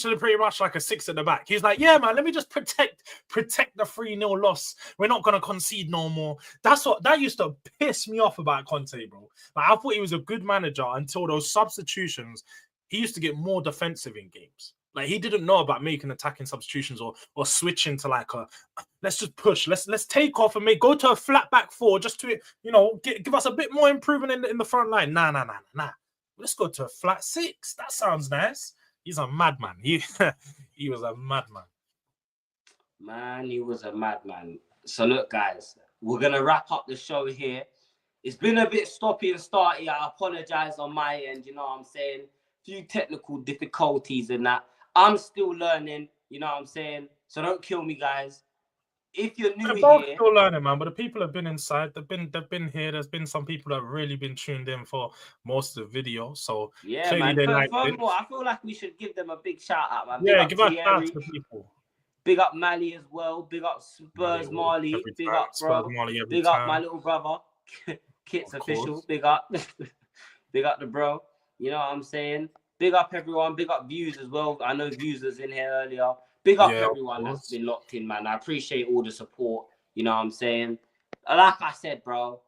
to pretty much like a 6 at the back. He's like, yeah, man, let me just protect the 3-0 loss. We're not gonna concede no more. That used to piss me off about Conte, bro. Like, I thought he was a good manager until those substitutions. He used to get more defensive in games. Like, he didn't know about making attacking substitutions or switching to like let's just push. Let's take off and go to a flat back 4 just to, you know, give us a bit more improvement in the front line. Nah. Let's go to a flat 6. That sounds nice. He's a madman. He was a madman. Man, he was a madman. So look, guys, we're gonna wrap up the show here. It's been a bit stoppy and starty. I apologize on my end. You know what I'm saying? Few technical difficulties and that. I'm still learning, you know what I'm saying? So don't kill me, guys. If you're new here, still learning, man. But the people have been inside. They've been here. There's been some people that have really been tuned in for most of the video. So yeah, man. Furthermore, I feel like we should give them a big shout out, man. Yeah, give a shout out to the people. Big up Mally as well. Big up Spurs Marley. Big up, bro. Big up my little brother. Kit's official. Big up. Big up the bro. You know what I'm saying? Big up everyone. Big up Views as well. I know Views was in here earlier. Big up everyone that's been locked in, man. I appreciate all the support. You know what I'm saying? Like I said, bro,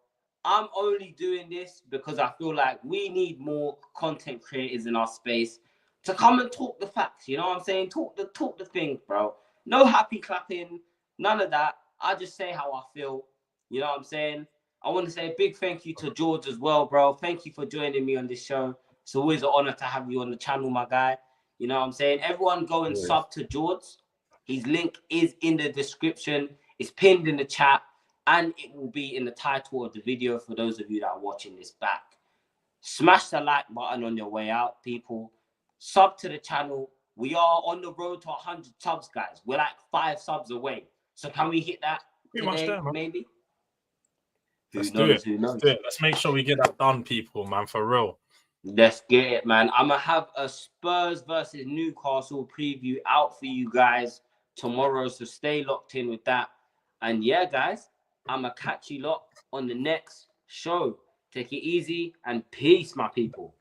I'm only doing this because I feel like we need more content creators in our space to come and talk the facts. You know what I'm saying? Talk the thing, bro. No happy clapping. None of that. I just say how I feel. You know what I'm saying? I want to say a big thank you to George as well, bro. Thank you for joining me on this show. It's always an honor to have you on the channel, my guy. You know what I'm saying? Everyone go and sub to George. His link is in the description. It's pinned in the chat. And it will be in the title of the video for those of you that are watching this back. Smash the like button on your way out, people. Sub to the channel. We are on the road to 100 subs, guys. We're like 5 subs away. So can we hit that today, maybe? Who knows? Let's make sure we get that done, people, man, for real. Let's get it, man. I'm going to have a Spurs versus Newcastle preview out for you guys tomorrow. So stay locked in with that. And yeah, guys, I'm going to catch you lot on the next show. Take it easy and peace, my people.